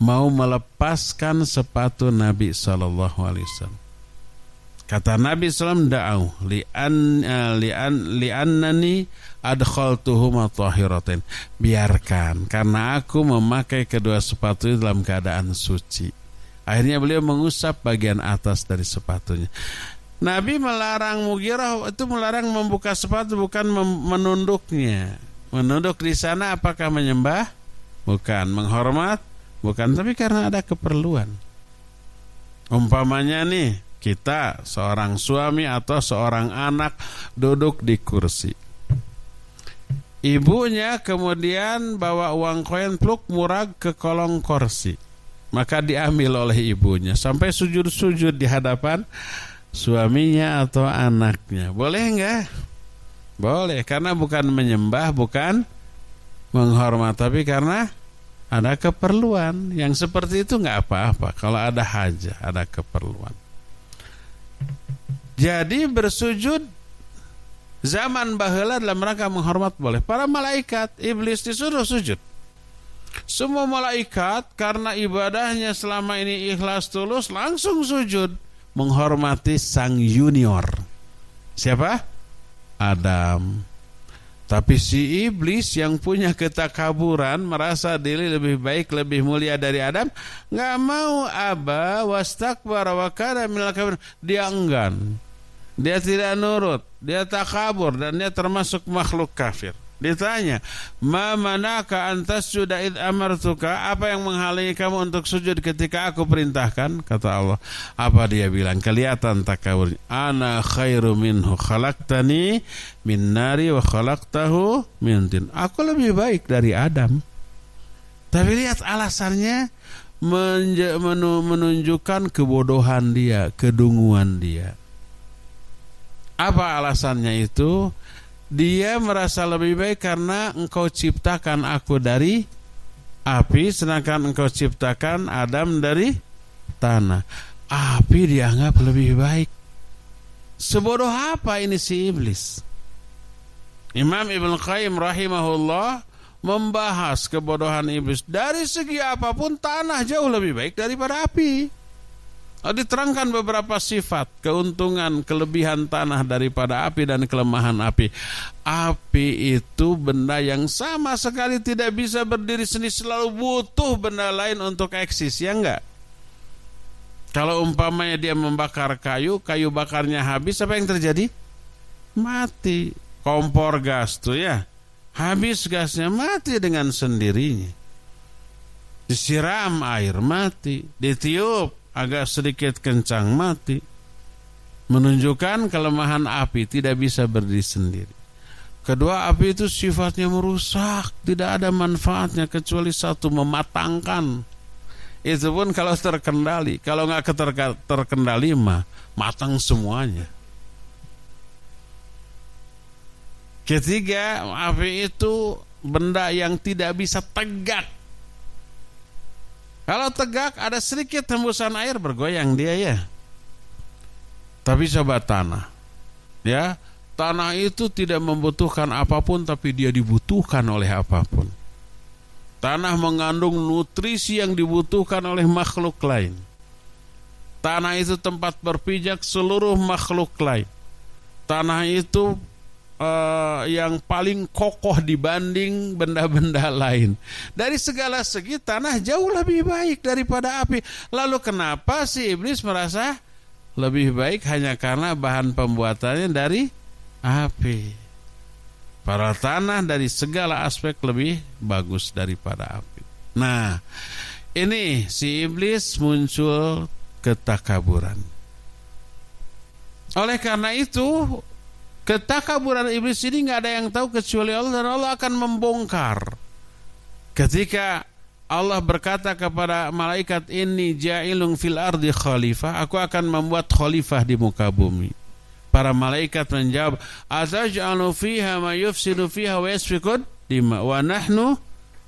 mau melepaskan sepatu Nabi SAW. Kata Nabi SAW, da'au li'annani adkhaltuhuma tahiratain. Biarkan, karena aku memakai kedua sepatu itu dalam keadaan suci. Akhirnya beliau mengusap bagian atas dari sepatunya. Nabi melarang Mughirah itu melarang membuka sepatu, bukan menunduknya. Menunduk di sana apakah menyembah? Bukan. Menghormat? Bukan. Tapi karena ada keperluan. Umpamanya nih, kita seorang suami atau seorang anak duduk di kursi. Ibunya kemudian bawa uang koin pluk murag ke kolong kursi. Maka diambil oleh ibunya sampai sujud-sujud di hadapan suaminya atau anaknya. Boleh enggak? Boleh, karena bukan menyembah, bukan menghormat, tapi karena ada keperluan. Yang seperti itu enggak apa-apa kalau ada hajah, ada keperluan. Jadi bersujud zaman baheula dalam rangka menghormat boleh. Para malaikat, iblis disuruh sujud. Semua malaikat karena ibadahnya selama ini ikhlas tulus langsung sujud menghormati sang junior. Siapa? Adam. Tapi si iblis yang punya ketakaburan, merasa diri lebih baik, lebih mulia dari Adam, nggak mau, aba wastakbara wa kana minal kafirin. Dia enggan. Dia tidak nurut, dia takabur, dan dia termasuk makhluk kafir. Ditanya, ma manaka antas sudah id amartuka, apa yang menghalangi kamu untuk sujud ketika aku perintahkan? Kata Allah. Apa dia bilang? Kelihatan takaburnya. Ana khairu minhu khalaqtani min nari wa khalaqtahu min tin. Aku lebih baik dari Adam. Tapi lihat alasannya menunjukkan kebodohan dia, kedunguan dia. Apa alasannya itu? Dia merasa lebih baik karena engkau ciptakan aku dari api, sedangkan engkau ciptakan Adam dari tanah. Api dianggap lebih baik. Sebodoh apa ini si iblis? Imam Ibn Qayyim rahimahullah membahas kebodohan iblis. Dari segi apapun tanah jauh lebih baik daripada api. Diterangkan beberapa sifat, keuntungan, kelebihan tanah daripada api dan kelemahan api. Api itu benda yang sama sekali tidak bisa berdiri sendiri, selalu butuh benda lain untuk eksis, ya enggak? Kalau umpamanya dia membakar kayu, kayu bakarnya habis, apa yang terjadi? Mati. Kompor gas tuh ya, habis gasnya, mati dengan sendirinya. Disiram air, mati. Ditiup agak sedikit kencang, mati. Menunjukkan kelemahan api, tidak bisa berdiri sendiri. Kedua, api itu sifatnya merusak, tidak ada manfaatnya kecuali satu, mematangkan. Itu pun kalau terkendali. Kalau nggak terkendali mah matang semuanya. Ketiga, api itu benda yang tidak bisa tegak. Kalau tegak ada sedikit hembusan air, bergoyang dia ya. Tapi coba tanah, ya, tanah itu tidak membutuhkan apapun, tapi dia dibutuhkan oleh apapun. Tanah mengandung nutrisi yang dibutuhkan oleh makhluk lain. Tanah itu tempat berpijak seluruh makhluk lain. Tanah itu yang paling kokoh dibanding benda-benda lain. Dari segala segi tanah jauh lebih baik daripada api. Lalu kenapa si iblis merasa lebih baik hanya karena bahan pembuatannya dari api? Para tanah dari segala aspek lebih bagus daripada api. Nah, ini si iblis muncul ketakaburan. Oleh karena itu, ketakaburan iblis ini nggak ada yang tahu kecuali Allah, dan Allah akan membongkar. Ketika Allah berkata kepada malaikat, inni ja'ilun fil ardi khalifah, aku akan membuat khalifah di muka bumi. Para malaikat menjawab, ataj'alu fiha ma yufsidu fiha wa yasfikud dima wa nahnu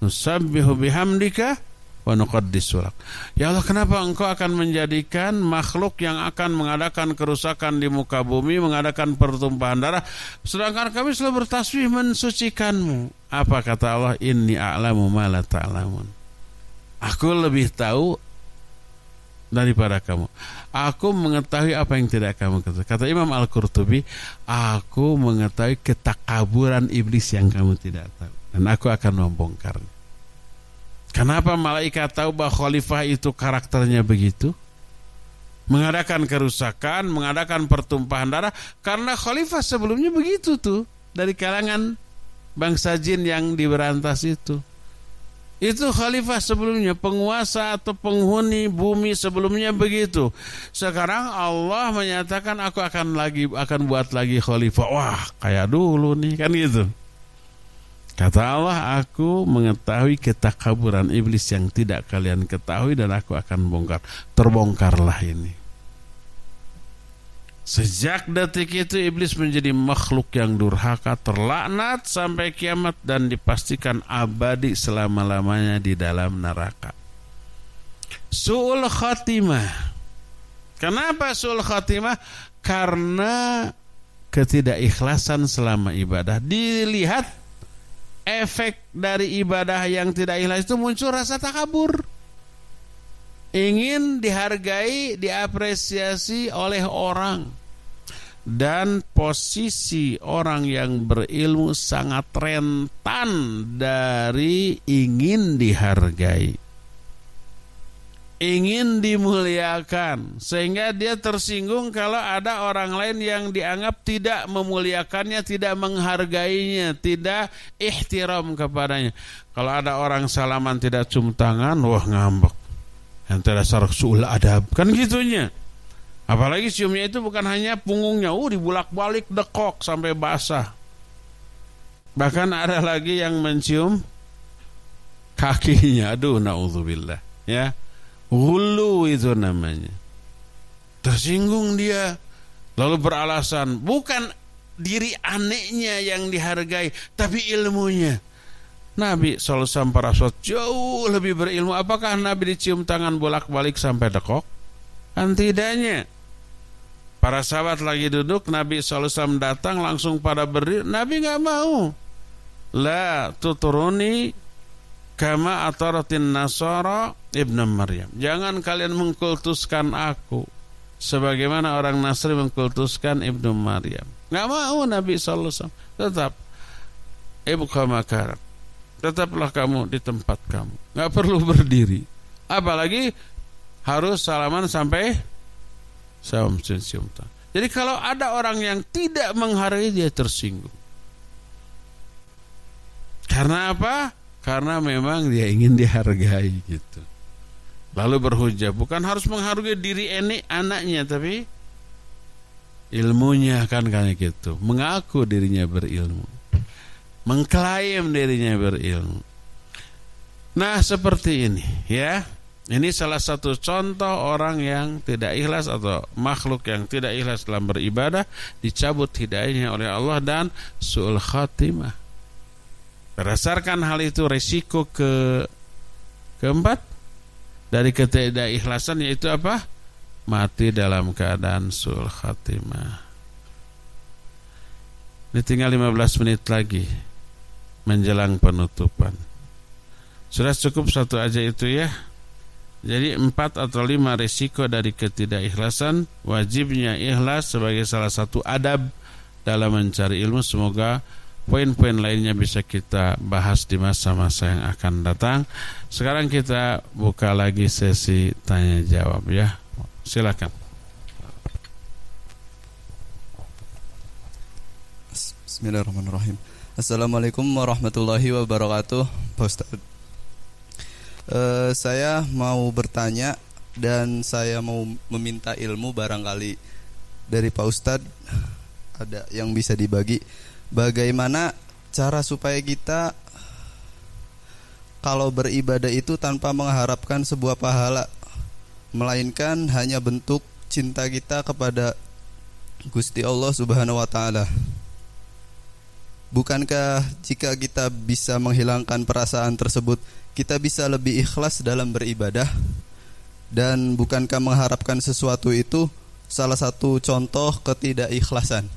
nusabbihu bihamdika wa nuqaddisu lak. Ya Allah, kenapa engkau akan menjadikan makhluk yang akan mengadakan kerusakan di muka bumi, mengadakan pertumpahan darah, sedangkan kami selalu bertasbih mensucikanmu? Apa kata Allah? Inni a'lamu ma la ta'lamun. Aku lebih tahu daripada kamu. Aku mengetahui apa yang tidak kamu ketahui. Kata Imam Al-Qurtubi, aku mengetahui ketakaburan iblis yang kamu tidak tahu, dan aku akan membongkarnya. Kenapa malaikat tahu bahwa khalifah itu karakternya begitu? Mengadakan kerusakan, mengadakan pertumpahan darah. Karena khalifah sebelumnya begitu tuh, dari kalangan bangsa jin yang diberantas itu. Itu khalifah sebelumnya, penguasa atau penghuni bumi sebelumnya begitu. Sekarang Allah menyatakan aku akan buat lagi khalifah. Wah, kayak dulu nih, kan gitu. Kata Allah, aku mengetahui ketakaburan iblis yang tidak kalian ketahui, dan aku akan bongkar. Terbongkarlah ini. Sejak detik itu iblis menjadi makhluk yang durhaka, terlaknat sampai kiamat, dan dipastikan abadi selama-lamanya di dalam neraka. Su'ul khatimah. Kenapa su'ul khatimah? Karena ketidakikhlasan selama ibadah. Dilihat efek dari ibadah yang tidak ikhlas itu muncul rasa takabur. Ingin dihargai, diapresiasi oleh orang. Dan posisi orang yang berilmu sangat rentan dari ingin dihargai, ingin dimuliakan, sehingga dia tersinggung kalau ada orang lain yang dianggap tidak memuliakannya, tidak menghargainya, tidak ihtiram kepadanya. Kalau ada orang salaman tidak cium tangan, wah ngambek, yang tidak dasar su'ul adab, kan gitunya. Apalagi ciumnya itu bukan hanya punggungnya, dibulak-balik dekok sampai basah. Bahkan ada lagi yang mencium kakinya, aduh na'udzubillah, ya. Hulu itu namanya. Tersinggung dia, lalu beralasan bukan diri anehnya yang dihargai, tapi ilmunya. Nabi SAW para sahabat jauh lebih berilmu. Apakah Nabi dicium tangan bolak-balik sampai dekok? Kan tidaknya. Para sahabat lagi duduk, Nabi SAW datang langsung pada berdiri. Nabi gak mau. La tuturuni kama ataratin nasara ibnu Maryam. Jangan kalian mengkultuskan aku sebagaimana orang Nasrani mengkultuskan ibnu Maryam. Enggak mau Nabi sallallahu alaihi wasallam. Tetap ibqa makarak. Tetaplah kamu di tempat kamu. Enggak perlu berdiri. Apalagi harus salaman sampai cium-cium tangan. Jadi kalau ada orang yang tidak menghargai, dia tersinggung. Karena apa? Karena memang dia ingin dihargai gitu. Lalu berhujah, bukan harus menghargai diri anaknya, tapi ilmunya kan kayak gitu. Mengaku dirinya berilmu, mengklaim dirinya berilmu. Nah seperti ini ya. Ini salah satu contoh orang yang tidak ikhlas atau makhluk yang tidak ikhlas dalam beribadah, dicabut hidayahnya oleh Allah dan su'ul khatimah. Berdasarkan hal itu resiko keempat dari ketidakikhlasan yaitu apa? Mati dalam keadaan su'ul khatimah. Ini tinggal 15 menit lagi menjelang penutupan. Sudah cukup satu aja itu ya. Jadi 4 atau 5 risiko dari ketidakikhlasan. Wajibnya ikhlas sebagai salah satu adab dalam mencari ilmu. Semoga poin-poin lainnya bisa kita bahas di masa-masa yang akan datang. Sekarang kita buka lagi sesi tanya jawab ya. Silakan. Bismillahirrahmanirrahim. Assalamualaikum warahmatullahi wabarakatuh, Pak Ustadz. Saya mau bertanya dan saya mau meminta ilmu, barangkali dari Pak Ustadz ada yang bisa dibagi. Bagaimana cara supaya kita kalau beribadah itu tanpa mengharapkan sebuah pahala, melainkan hanya bentuk cinta kita kepada Gusti Allah Subhanahu wa taala. Bukankah jika kita bisa menghilangkan perasaan tersebut, kita bisa lebih ikhlas dalam beribadah? Dan bukankah mengharapkan sesuatu itu salah satu contoh ketidakikhlasan?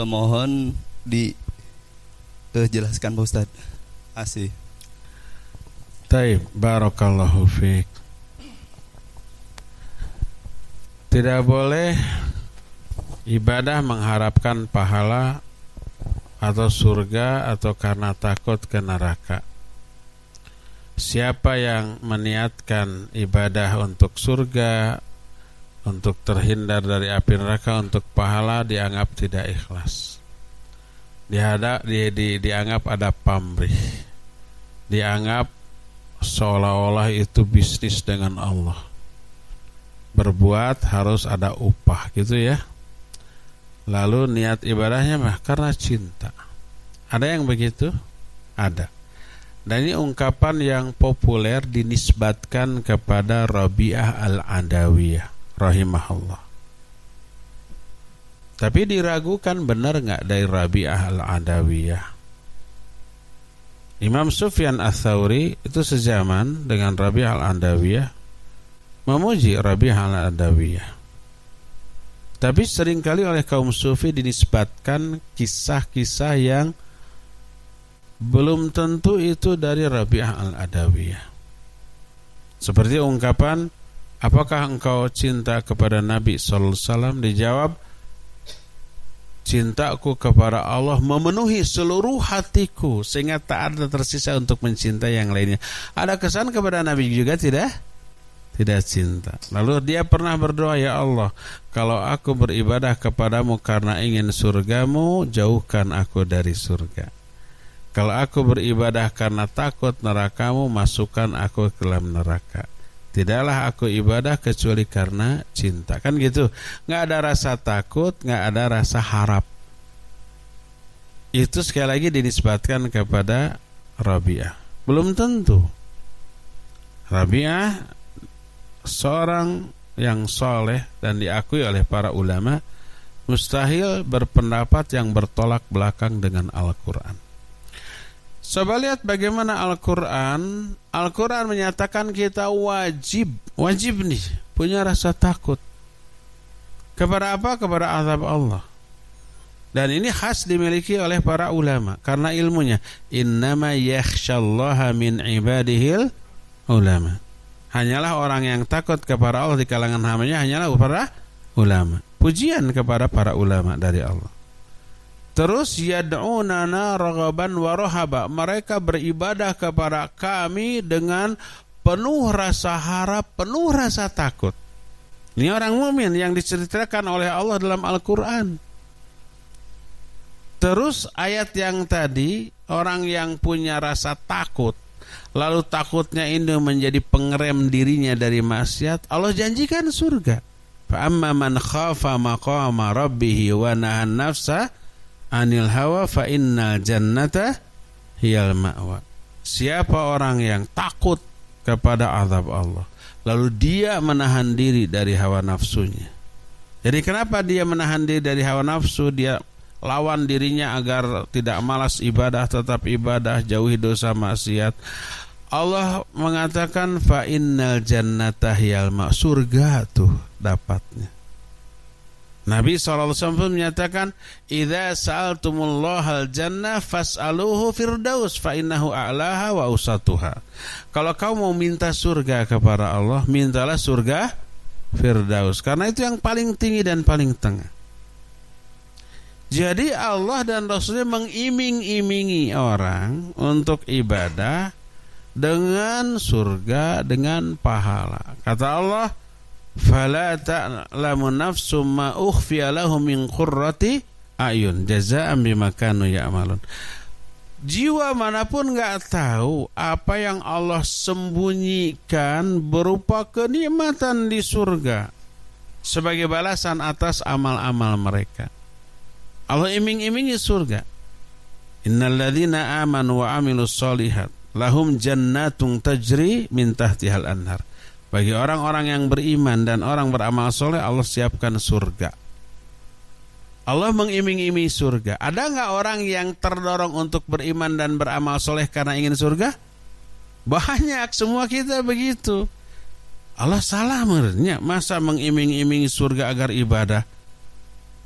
Mohon dijelaskan Pak Ustaz. Asih. Taib, barakallahu fiik. Tidak boleh ibadah mengharapkan pahala atau surga atau karena takut ke neraka. Siapa yang meniatkan ibadah untuk surga, untuk terhindar dari api neraka, untuk pahala, dianggap tidak ikhlas. Dianggap ada pamrih. Dianggap seolah-olah itu bisnis dengan Allah. Berbuat harus ada upah gitu ya. Lalu niat ibadahnya mah karena cinta. Ada yang begitu? Ada. Dan ini ungkapan yang populer dinisbatkan kepada Rabi'ah al-Adawiyah rahimahullah. Tapi diragukan benar enggak dari Rabi'ah al-Adawiyah. Imam Sufyan Ats-Tsauri itu sezaman dengan Rabi'ah al-Adawiyah, memuji Rabi'ah al-Adawiyah. Tapi seringkali oleh kaum sufi dinisbatkan kisah-kisah yang belum tentu itu dari Rabi'ah al-Adawiyah. Seperti ungkapan, apakah engkau cinta kepada Nabi sallallahu alaihi wasallam? Dijawab, cintaku kepada Allah memenuhi seluruh hatiku sehingga tak ada tersisa untuk mencintai yang lainnya. Ada kesan kepada Nabi juga tidak cinta. Lalu dia pernah berdoa, ya Allah, kalau aku beribadah kepadamu karena ingin surgamu, jauhkan aku dari surga. Kalau aku beribadah karena takut nerakamu, masukkan aku ke dalam neraka. Tidaklah aku ibadah kecuali karena cinta. Kan gitu. Gak ada rasa takut, gak ada rasa harap. Itu sekali lagi dinisbatkan kepada Rabi'ah. Belum tentu Rabi'ah seorang yang soleh dan diakui oleh para ulama, mustahil berpendapat yang bertolak belakang dengan Al-Quran. Coba lihat bagaimana Al-Quran menyatakan kita wajib nih punya rasa takut. Kepada apa? Kepada azab Allah. Dan ini khas dimiliki oleh para ulama karena ilmunya. Innama yakhsyallaha min ibadihil ulama. Hanyalah orang yang takut kepada Allah di kalangan hambanya hanyalah para ulama. Pujian kepada para ulama dari Allah. Terus yad'unana raghaban wa rahaba. Mereka beribadah kepada kami dengan penuh rasa harap, penuh rasa takut. Ini orang mukmin yang diceritakan oleh Allah dalam Al-Qur'an. Terus ayat yang tadi, orang yang punya rasa takut, lalu takutnya ini menjadi pengerem dirinya dari maksiat, Allah janjikan surga. Fa amma man khafa maqama rabbih wa nahan nafsa anil hawa fa innal jannata hiyal ma'wa. Siapa orang yang takut kepada azab Allah, lalu dia menahan diri dari hawa nafsunya. Jadi kenapa dia menahan diri dari hawa nafsu? Dia lawan dirinya agar tidak malas ibadah, tetap ibadah, jauhi dosa maksiat. Allah mengatakan fa innal jannata hiyal ma', surga tuh dapatnya. Nabi SAW menyatakan idza sa'altumullahal jannah fas'aluhu firdaus fa innahu a'laha wa usatuha. Kalau kau mau minta surga kepada Allah, mintalah surga firdaus karena itu yang paling tinggi dan paling tengah. Jadi Allah dan Rasulnya mengiming-imingi orang untuk ibadah dengan surga, dengan pahala. Kata Allah, "Fala ta'lamu nafsum ma ukhfiya lahum min qurrati ayun jazaa'an bima kanu ya'malun." Jiwa manapun enggak tahu apa yang Allah sembunyikan berupa kenikmatan di surga sebagai balasan atas amal-amal mereka. Allah iming-imingi surga. Innal ladzina amanu wa amilus sholihat lahum jannatun tajri min tahtihal anhar. Bagi orang-orang yang beriman dan orang beramal soleh, Allah siapkan surga. Allah mengiming-imingi surga. Ada enggak orang yang terdorong untuk beriman dan beramal soleh karena ingin surga? Banyak, semua kita begitu. Allah salah menurutnya, masa mengiming-imingi surga agar ibadah?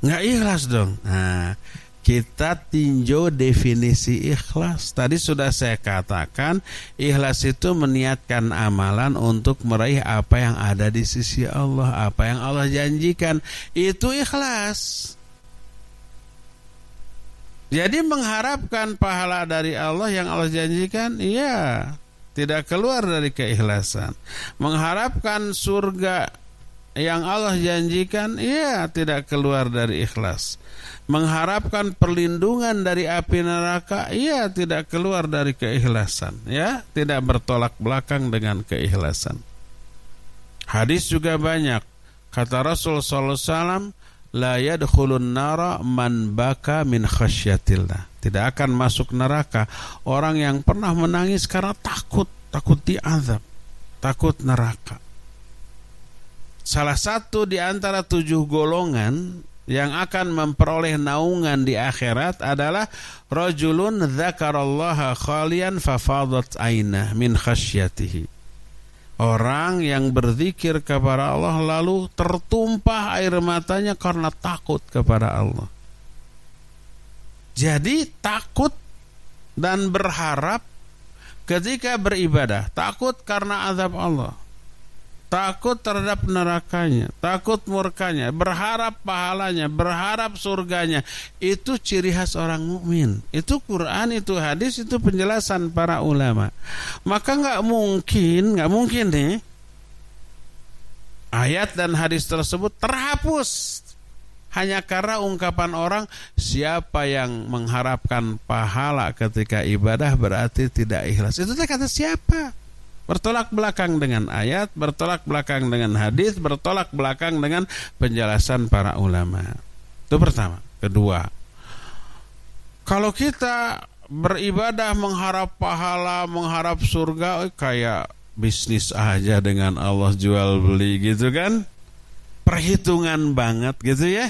Nggak ikhlas dong. Nah, kita tinjau definisi ikhlas. Tadi sudah saya katakan, ikhlas itu meniatkan amalan untuk meraih apa yang ada di sisi Allah, apa yang Allah janjikan. Itu ikhlas. Jadi mengharapkan pahala dari Allah yang Allah janjikan, iya, tidak keluar dari keikhlasan. Mengharapkan surga yang Allah janjikan, iya, tidak keluar dari ikhlas. Mengharapkan perlindungan dari api neraka, iya, tidak keluar dari keikhlasan, ya, tidak bertolak belakang dengan keikhlasan. Hadis juga banyak. Kata Rasul sallallahu alaihi wasallam, la yadkhulun nara man baka min khasyatillah. Tidak akan masuk neraka orang yang pernah menangis karena takut diazab, takut neraka. Salah satu di antara 7 golongan yang akan memperoleh naungan di akhirat adalah rajulun dzakarallaha khalian fafadat ainah min khasyatihi. Orang yang berzikir kepada Allah lalu tertumpah air matanya karena takut kepada Allah. Jadi takut dan berharap ketika beribadah, takut karena azab Allah, takut terhadap nerakanya, takut murkanya, berharap pahalanya, berharap surganya. Itu ciri khas orang mukmin. Itu Quran, itu hadis, itu penjelasan para ulama. Maka nggak mungkin nih ayat dan hadis tersebut terhapus hanya karena ungkapan orang, siapa yang mengharapkan pahala ketika ibadah berarti tidak ikhlas. Itu kata siapa? Bertolak belakang dengan ayat, bertolak belakang dengan hadis, bertolak belakang dengan penjelasan para ulama. Itu pertama. Kedua, kalau kita beribadah mengharap pahala, mengharap surga, kayak bisnis aja dengan Allah, jual beli gitu kan, perhitungan banget gitu ya.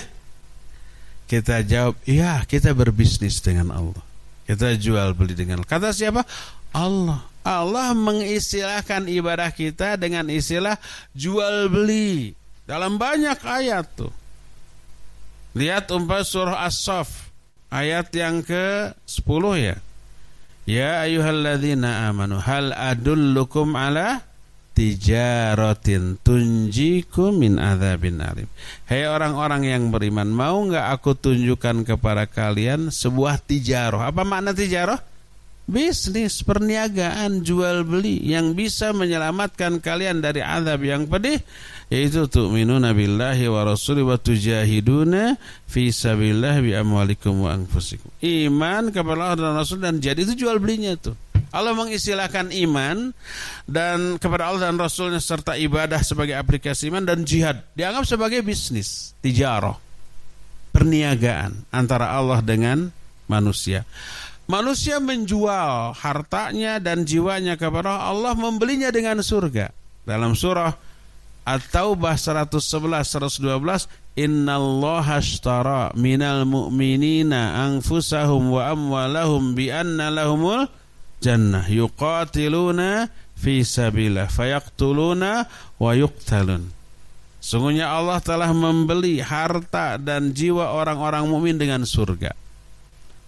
Kita jawab, iya, kita berbisnis dengan Allah, kita jual beli dengan Allah. Kata siapa? Allah. Allah mengistilahkan ibadah kita dengan istilah jual beli dalam banyak ayat tuh. Lihat umpama surah As-Saff ayat yang ke-10 ya. Ya ayyuhalladzina amanu hal adullukum ala tijaratin tunjikum min adzabin alim. Hei orang-orang yang beriman, mau enggak aku tunjukkan kepada kalian sebuah tijarah? Apa makna tijarah? Bisnis, perniagaan, jual beli yang bisa menyelamatkan kalian dari azab yang pedih, yaitu tu'minuna billahi wa rasuli wa tujahiduna fi sabilillah bi amwalikum wa anfusikum. Iman kepada Allah dan Rasul dan jihad, itu jual belinya tuh. Allah mengistilahkan iman dan kepada Allah dan Rasulnya serta ibadah sebagai aplikasi iman, dan jihad dianggap sebagai bisnis, tijarah, perniagaan antara Allah dengan manusia. Manusia menjual hartanya dan jiwanya kepada Allah, membelinya dengan surga. Dalam surah At-Taubah 111-112, innallaha ashtara minal mu'minina anfusahum wa amwalahum bi anna lahumul jannah yuqatiluna fi sabilillah fayaqtuluna wa yuqtalun. Sungguhnya Allah telah membeli harta dan jiwa orang-orang mukmin dengan surga.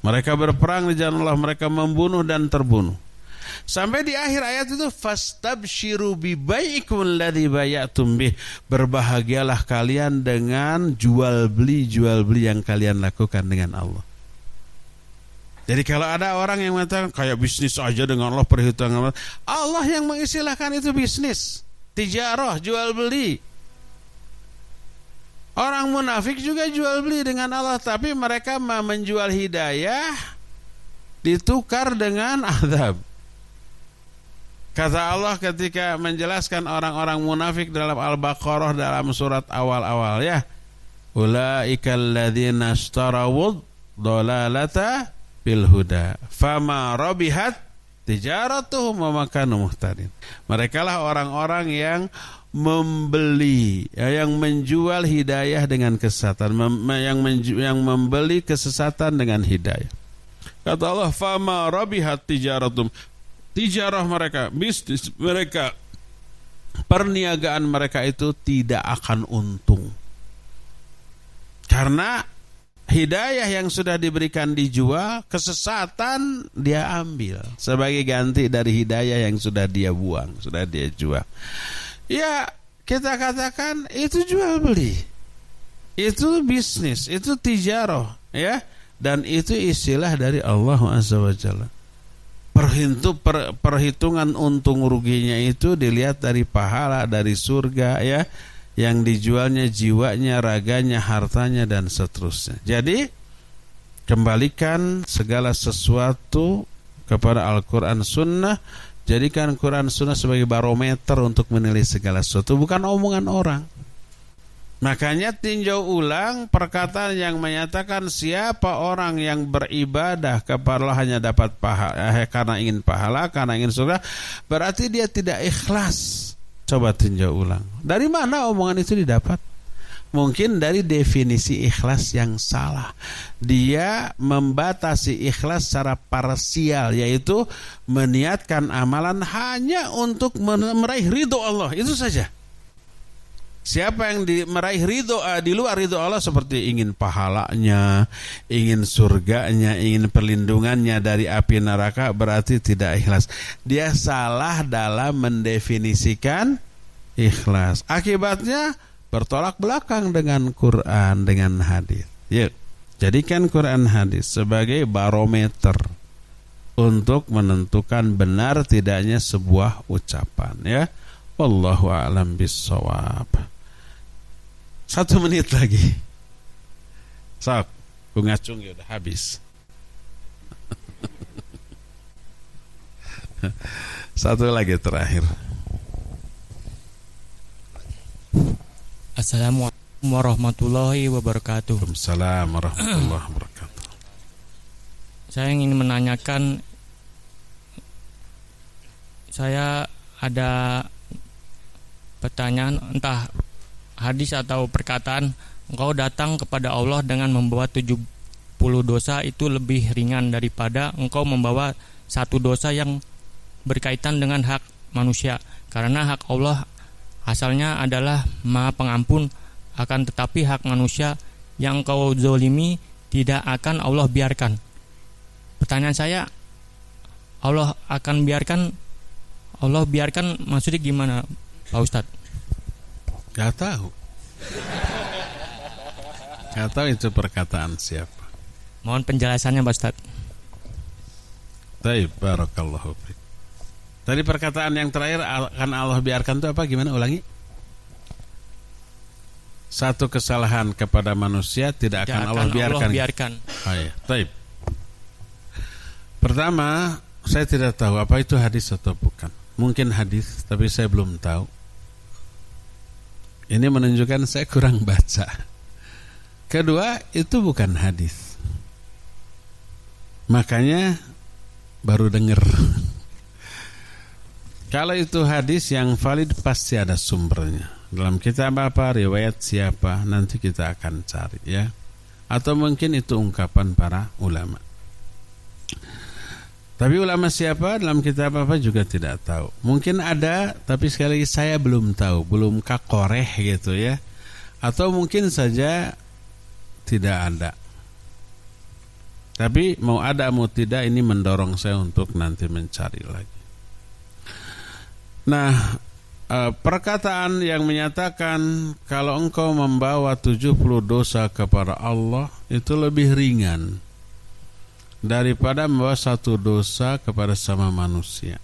Mereka berperang di jalan Allah, mereka membunuh dan terbunuh. Sampai di akhir ayat itu, fastabshiru bi bai'ikum alladzi bay'atum bih. Berbahagialah kalian dengan jual beli yang kalian lakukan dengan Allah. Jadi kalau ada orang yang mengatakan kayak bisnis aja dengan Allah, perhitungan Allah, Allah yang mengistilahkan itu bisnis, tijarah, jual beli. Orang munafik juga jual beli dengan Allah, tapi mereka menjual hidayah ditukar dengan azab. Kata Allah ketika menjelaskan orang-orang munafik dalam Al-Baqarah dalam surat awal-awal ya, ulaikal ladzina ishtarawud dhalalata bil huda fama rabihat tijaratuhum wa makanu muhtadin. Merekalah orang-orang yang membeli, yang menjual hidayah dengan kesesatan, yang membeli kesesatan dengan hidayah. Kata Allah, fama rabihat tijaratum, tijarah mereka, bisnis mereka, perniagaan mereka itu tidak akan untung. Karena hidayah yang sudah diberikan dijual, kesesatan dia ambil sebagai ganti dari hidayah yang sudah dia buang, sudah dia jual. Ya, kita katakan itu jual beli, itu bisnis, itu tijarah, ya, dan itu istilah dari Allah Azza wa Jalla. Perhitungan untung ruginya itu dilihat dari pahala, dari surga, ya, yang dijualnya jiwanya, raganya, hartanya, dan seterusnya. Jadi kembalikan segala sesuatu kepada Al-Quran Sunnah. Jadikan Quran Sunnah sebagai barometer untuk menilai segala sesuatu, bukan omongan orang. Makanya tinjau ulang perkataan yang menyatakan siapa orang yang beribadah kepada Allah hanya dapat pahala karena ingin pahala, karena ingin surga, berarti dia tidak ikhlas. Coba tinjau ulang. Dari mana omongan itu didapat? Mungkin dari definisi ikhlas yang salah. Dia membatasi ikhlas secara parsial, yaitu meniatkan amalan hanya untuk meraih ridho Allah, itu saja. Siapa yang meraih ridho di luar ridho Allah, seperti ingin pahalanya, ingin surganya, ingin perlindungannya dari api neraka, berarti tidak ikhlas. Dia salah dalam mendefinisikan ikhlas. Akibatnya bertolak belakang dengan Quran, dengan hadis. Yuk, jadikan Quran hadis sebagai barometer untuk menentukan benar tidaknya sebuah ucapan, ya. Wallahu a'lam bissawab. 1 menit lagi. Sok, Bung Acung ya udah habis. 1 lagi terakhir. Assalamualaikum warahmatullahi wabarakatuh. Waalaikumsalam warahmatullahi wabarakatuh. Saya ingin menanyakan, saya ada pertanyaan, entah hadis atau perkataan, engkau datang kepada Allah dengan membawa 70 dosa itu lebih ringan daripada engkau membawa 1 dosa yang berkaitan dengan hak manusia. Karena hak Allah asalnya adalah Maha Pengampun, akan tetapi hak manusia yang engkau zolimi tidak akan Allah biarkan. Pertanyaan saya, Allah biarkan maksudnya gimana Pak Ustadz? Gak tahu. Gak tahu itu perkataan siapa. Mohon penjelasannya Pak Ustadz. Baik, barakallahu fiik. Tadi perkataan yang terakhir akan Allah biarkan itu apa? Gimana, ulangi? Satu kesalahan kepada manusia tidak akan Allah biarkan. Oh, iya. Baik. Pertama, saya tidak tahu apa itu hadis atau bukan. Mungkin hadis, tapi saya belum tahu. Ini menunjukkan saya kurang baca. Kedua, itu bukan hadis. Makanya baru dengar. Kalau itu hadis yang valid pasti ada sumbernya. Dalam kitab apa, riwayat siapa, nanti kita akan cari ya. Atau mungkin itu ungkapan para ulama. Tapi ulama siapa dalam kitab apa juga tidak tahu. Mungkin ada, tapi sekali lagi saya belum tahu, belum kakoreh gitu ya. Atau mungkin saja tidak ada. Tapi mau ada mau tidak, ini mendorong saya untuk nanti mencari lagi. Nah, perkataan yang menyatakan kalau engkau membawa 70 dosa kepada Allah itu lebih ringan daripada membawa satu dosa kepada sama manusia.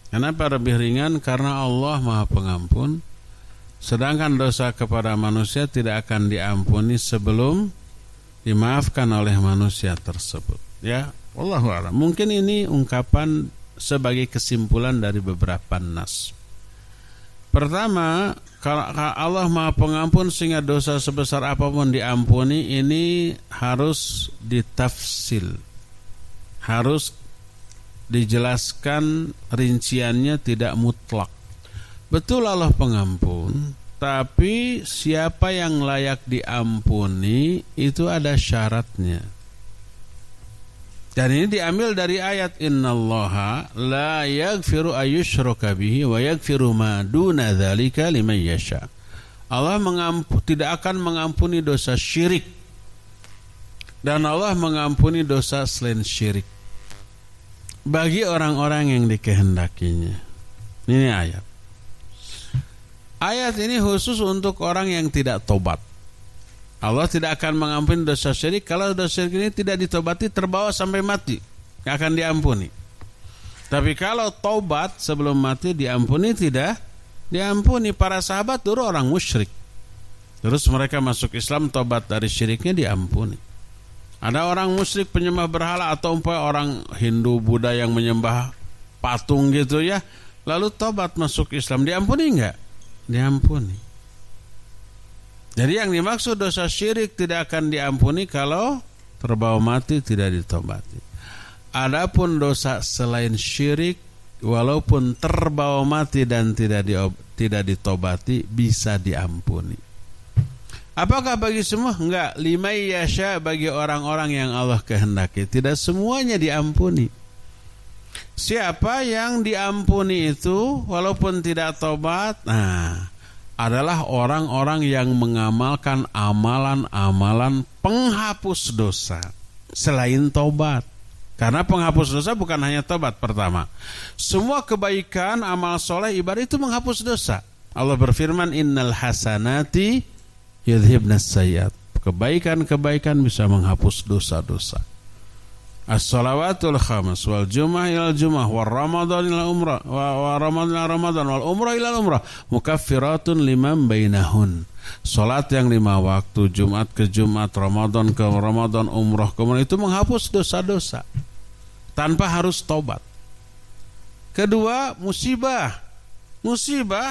Kenapa lebih ringan? Karena Allah Maha Pengampun, sedangkan dosa kepada manusia tidak akan diampuni sebelum dimaafkan oleh manusia tersebut. Ya, wallahu a'lam. Mungkin ini ungkapan sebagai kesimpulan dari beberapa nas. Pertama, kalau Allah Maha Pengampun sehingga dosa sebesar apapun diampuni, ini harus ditafsil, harus dijelaskan rinciannya, tidak mutlak. Betul Allah Pengampun, tapi siapa yang layak diampuni itu ada syaratnya. Dan ini diambil dari ayat innallaha la yaghfiru ayyushraka bihi wa yaghfiru ma duna dzalika liman yasha. Allah tidak akan mengampuni dosa syirik, dan Allah mengampuni dosa selain syirik bagi orang-orang yang dikehendakinya. Ini ayat. Ayat ini khusus untuk orang yang tidak tobat. Allah tidak akan mengampuni dosa syirik kalau dosa syirik ini tidak ditobati, terbawa sampai mati, akan diampuni. Tapi kalau tobat sebelum mati diampuni, tidak diampuni. Para sahabat dulu orang musyrik, terus mereka masuk Islam, tobat dari syiriknya, diampuni. Ada orang musyrik penyembah berhala atau orang Hindu Buddha yang menyembah patung gitu ya, lalu tobat masuk Islam, diampuni enggak? Diampuni. Jadi yang dimaksud dosa syirik tidak akan diampuni kalau terbawa mati, tidak ditobati. Adapun dosa selain syirik, walaupun terbawa mati dan tidak ditobati, bisa diampuni. Apakah bagi semua? Enggak. Limay yasha, bagi orang-orang yang Allah kehendaki. Tidak semuanya diampuni. Siapa yang diampuni itu walaupun tidak tobat, adalah orang-orang yang mengamalkan amalan-amalan penghapus dosa selain tobat. Karena penghapus dosa bukan hanya tobat. Pertama, semua kebaikan, amal soleh, ibadah itu menghapus dosa. Allah berfirman, innal hasanati yudhibnas sayyiat. Kebaikan-kebaikan bisa menghapus dosa-dosa. As-salawatul khams wal jumu'ah ilal jumu'ah wal ramadan ilal umrah wa ramadan ilal ramadan wal umrah ilal umrah mukaffiratun liman bainahun. Salat yang 5 waktu, Jumat ke Jumat, Ramadan ke Ramadan, umrah kemudian itu menghapus dosa-dosa tanpa harus tobat. Kedua, musibah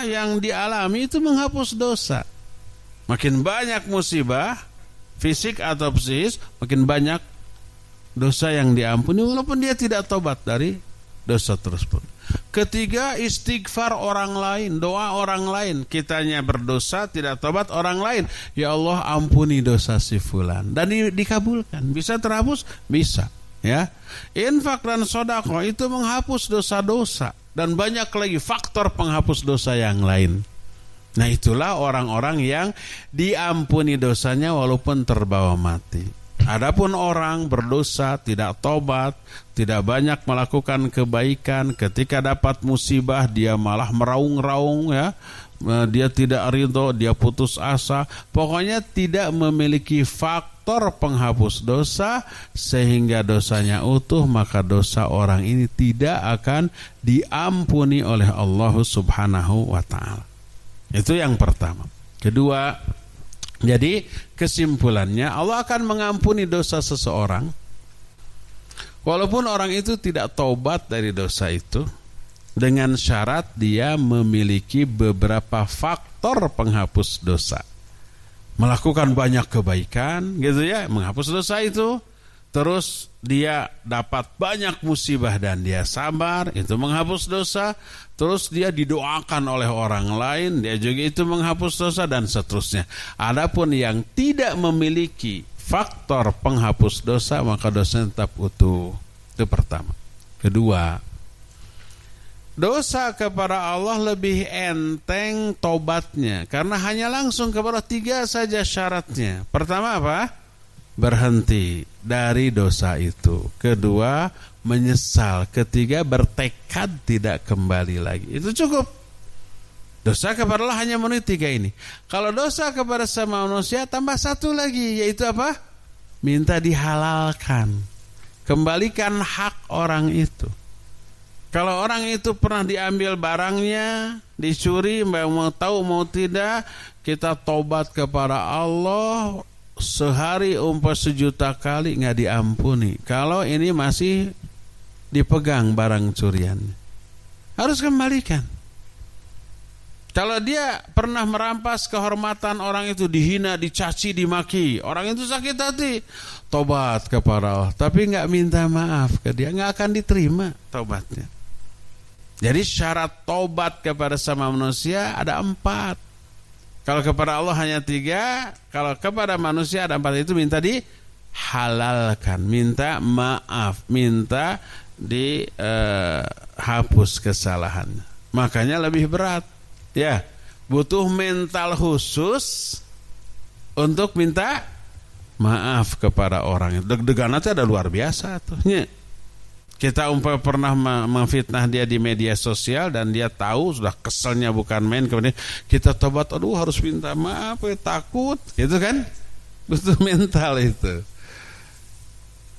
yang dialami itu menghapus dosa. Makin banyak musibah fisik atau psikis, makin banyak dosa yang diampuni walaupun dia tidak tobat dari dosa tersebut. Ketiga, istighfar orang lain, doa orang lain. Kitanya berdosa, tidak tobat, orang lain, ya Allah ampuni dosa si fulan, dan dikabulkan. Bisa terhapus? Bisa, ya. Infak dan sedekah itu menghapus dosa-dosa, dan banyak lagi faktor penghapus dosa yang lain. Nah, itulah orang-orang yang diampuni dosanya walaupun terbawa mati. Adapun orang berdosa, tidak tobat, tidak banyak melakukan kebaikan, ketika dapat musibah dia malah meraung-raung, ya, dia tidak ridho, dia putus asa, pokoknya tidak memiliki faktor penghapus dosa sehingga dosanya utuh, maka dosa orang ini tidak akan diampuni oleh Allah Subhanahu wa ta'ala. Itu yang pertama. Kedua, jadi kesimpulannya Allah akan mengampuni dosa seseorang walaupun orang itu tidak taubat dari dosa itu, dengan syarat dia memiliki beberapa faktor penghapus dosa. Melakukan banyak kebaikan gitu ya, menghapus dosa itu. Terus dia dapat banyak musibah dan dia sabar, itu menghapus dosa. Terus dia didoakan oleh orang lain, dia juga itu menghapus dosa, dan seterusnya. Adapun yang tidak memiliki faktor penghapus dosa, maka dosanya tetap utuh. Itu pertama. Kedua, dosa kepada Allah lebih enteng tobatnya, karena hanya langsung kepada 3 saja syaratnya. Pertama apa? Berhenti dari dosa itu. Kedua, menyesal. Ketiga, bertekad tidak kembali lagi. Itu cukup. Dosa kepada Allah hanya memenuhi 3 ini. Kalau dosa kepada sama manusia tambah 1 lagi, yaitu apa? Minta dihalalkan. Kembalikan hak orang itu. Kalau orang itu pernah diambil barangnya, dicuri, mau tahu mau tidak, kita tobat kepada Allah. Sehari umpah 1.000.000 kali nggak diampuni. Kalau ini masih dipegang barang curiannya, harus kembalikan. Kalau dia pernah merampas kehormatan orang itu, dihina, dicaci, dimaki, orang itu sakit hati, tobat kepada Allah, tapi nggak minta maaf ke dia, nggak akan diterima tobatnya. Jadi syarat tobat kepada sama manusia ada 4. Kalau kepada Allah hanya 3, kalau kepada manusia ada 4. Itu minta dihalalkan, minta maaf, minta dihapus kesalahannya. Makanya lebih berat. Ya, butuh mental khusus untuk minta maaf kepada orang. Deg-degan itu ada luar biasa tuh. Kita pernah memfitnah dia di media sosial dan dia tahu sudah keselnya bukan main, kemudian kita tobat, aduh harus minta maaf, takut, gitu kan? Butuh mental itu.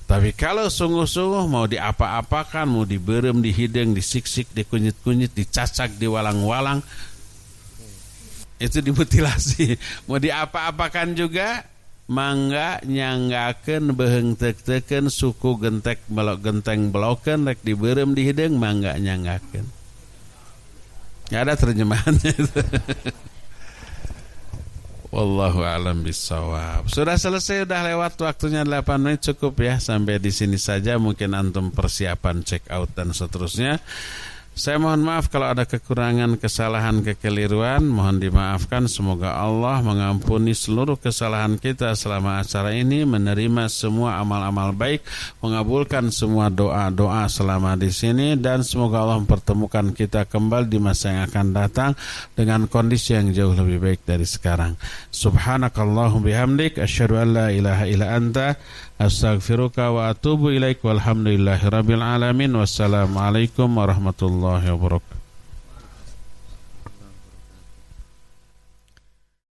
Tapi kalau sungguh-sungguh mau diapa-apakan, mau diberem, dihidang, disiksik, dikunyit-kunyit, dicacak, diwalang-walang, itu dimutilasi. Mau diapa-apakan juga, mangga nyanggakeun beheung teuk-teukeun suku gentek belok genteng belokeun rek diberem dihidang mangga nyanggakeun. Enggak ada terjemahannya itu. Wallahu a'lam bissawab. Sudah selesai, sudah lewat waktunya 8 menit, cukup ya sampai di sini saja. Mungkin antum persiapan check out dan seterusnya. Saya mohon maaf kalau ada kekurangan, kesalahan, kekeliruan, mohon dimaafkan. Semoga Allah mengampuni seluruh kesalahan kita selama acara ini, menerima semua amal-amal baik, mengabulkan semua doa-doa selama di sini, dan semoga Allah mempertemukan kita kembali di masa yang akan datang dengan kondisi yang jauh lebih baik dari sekarang. Subhanakallahumma bihamdik, asyhadu an la ilaha illa anta, astaghfiruka wa atubu ilaik, walhamdulillahi rabbil alamin. Wassalamualaikum warahmatullahi wabarakatuh.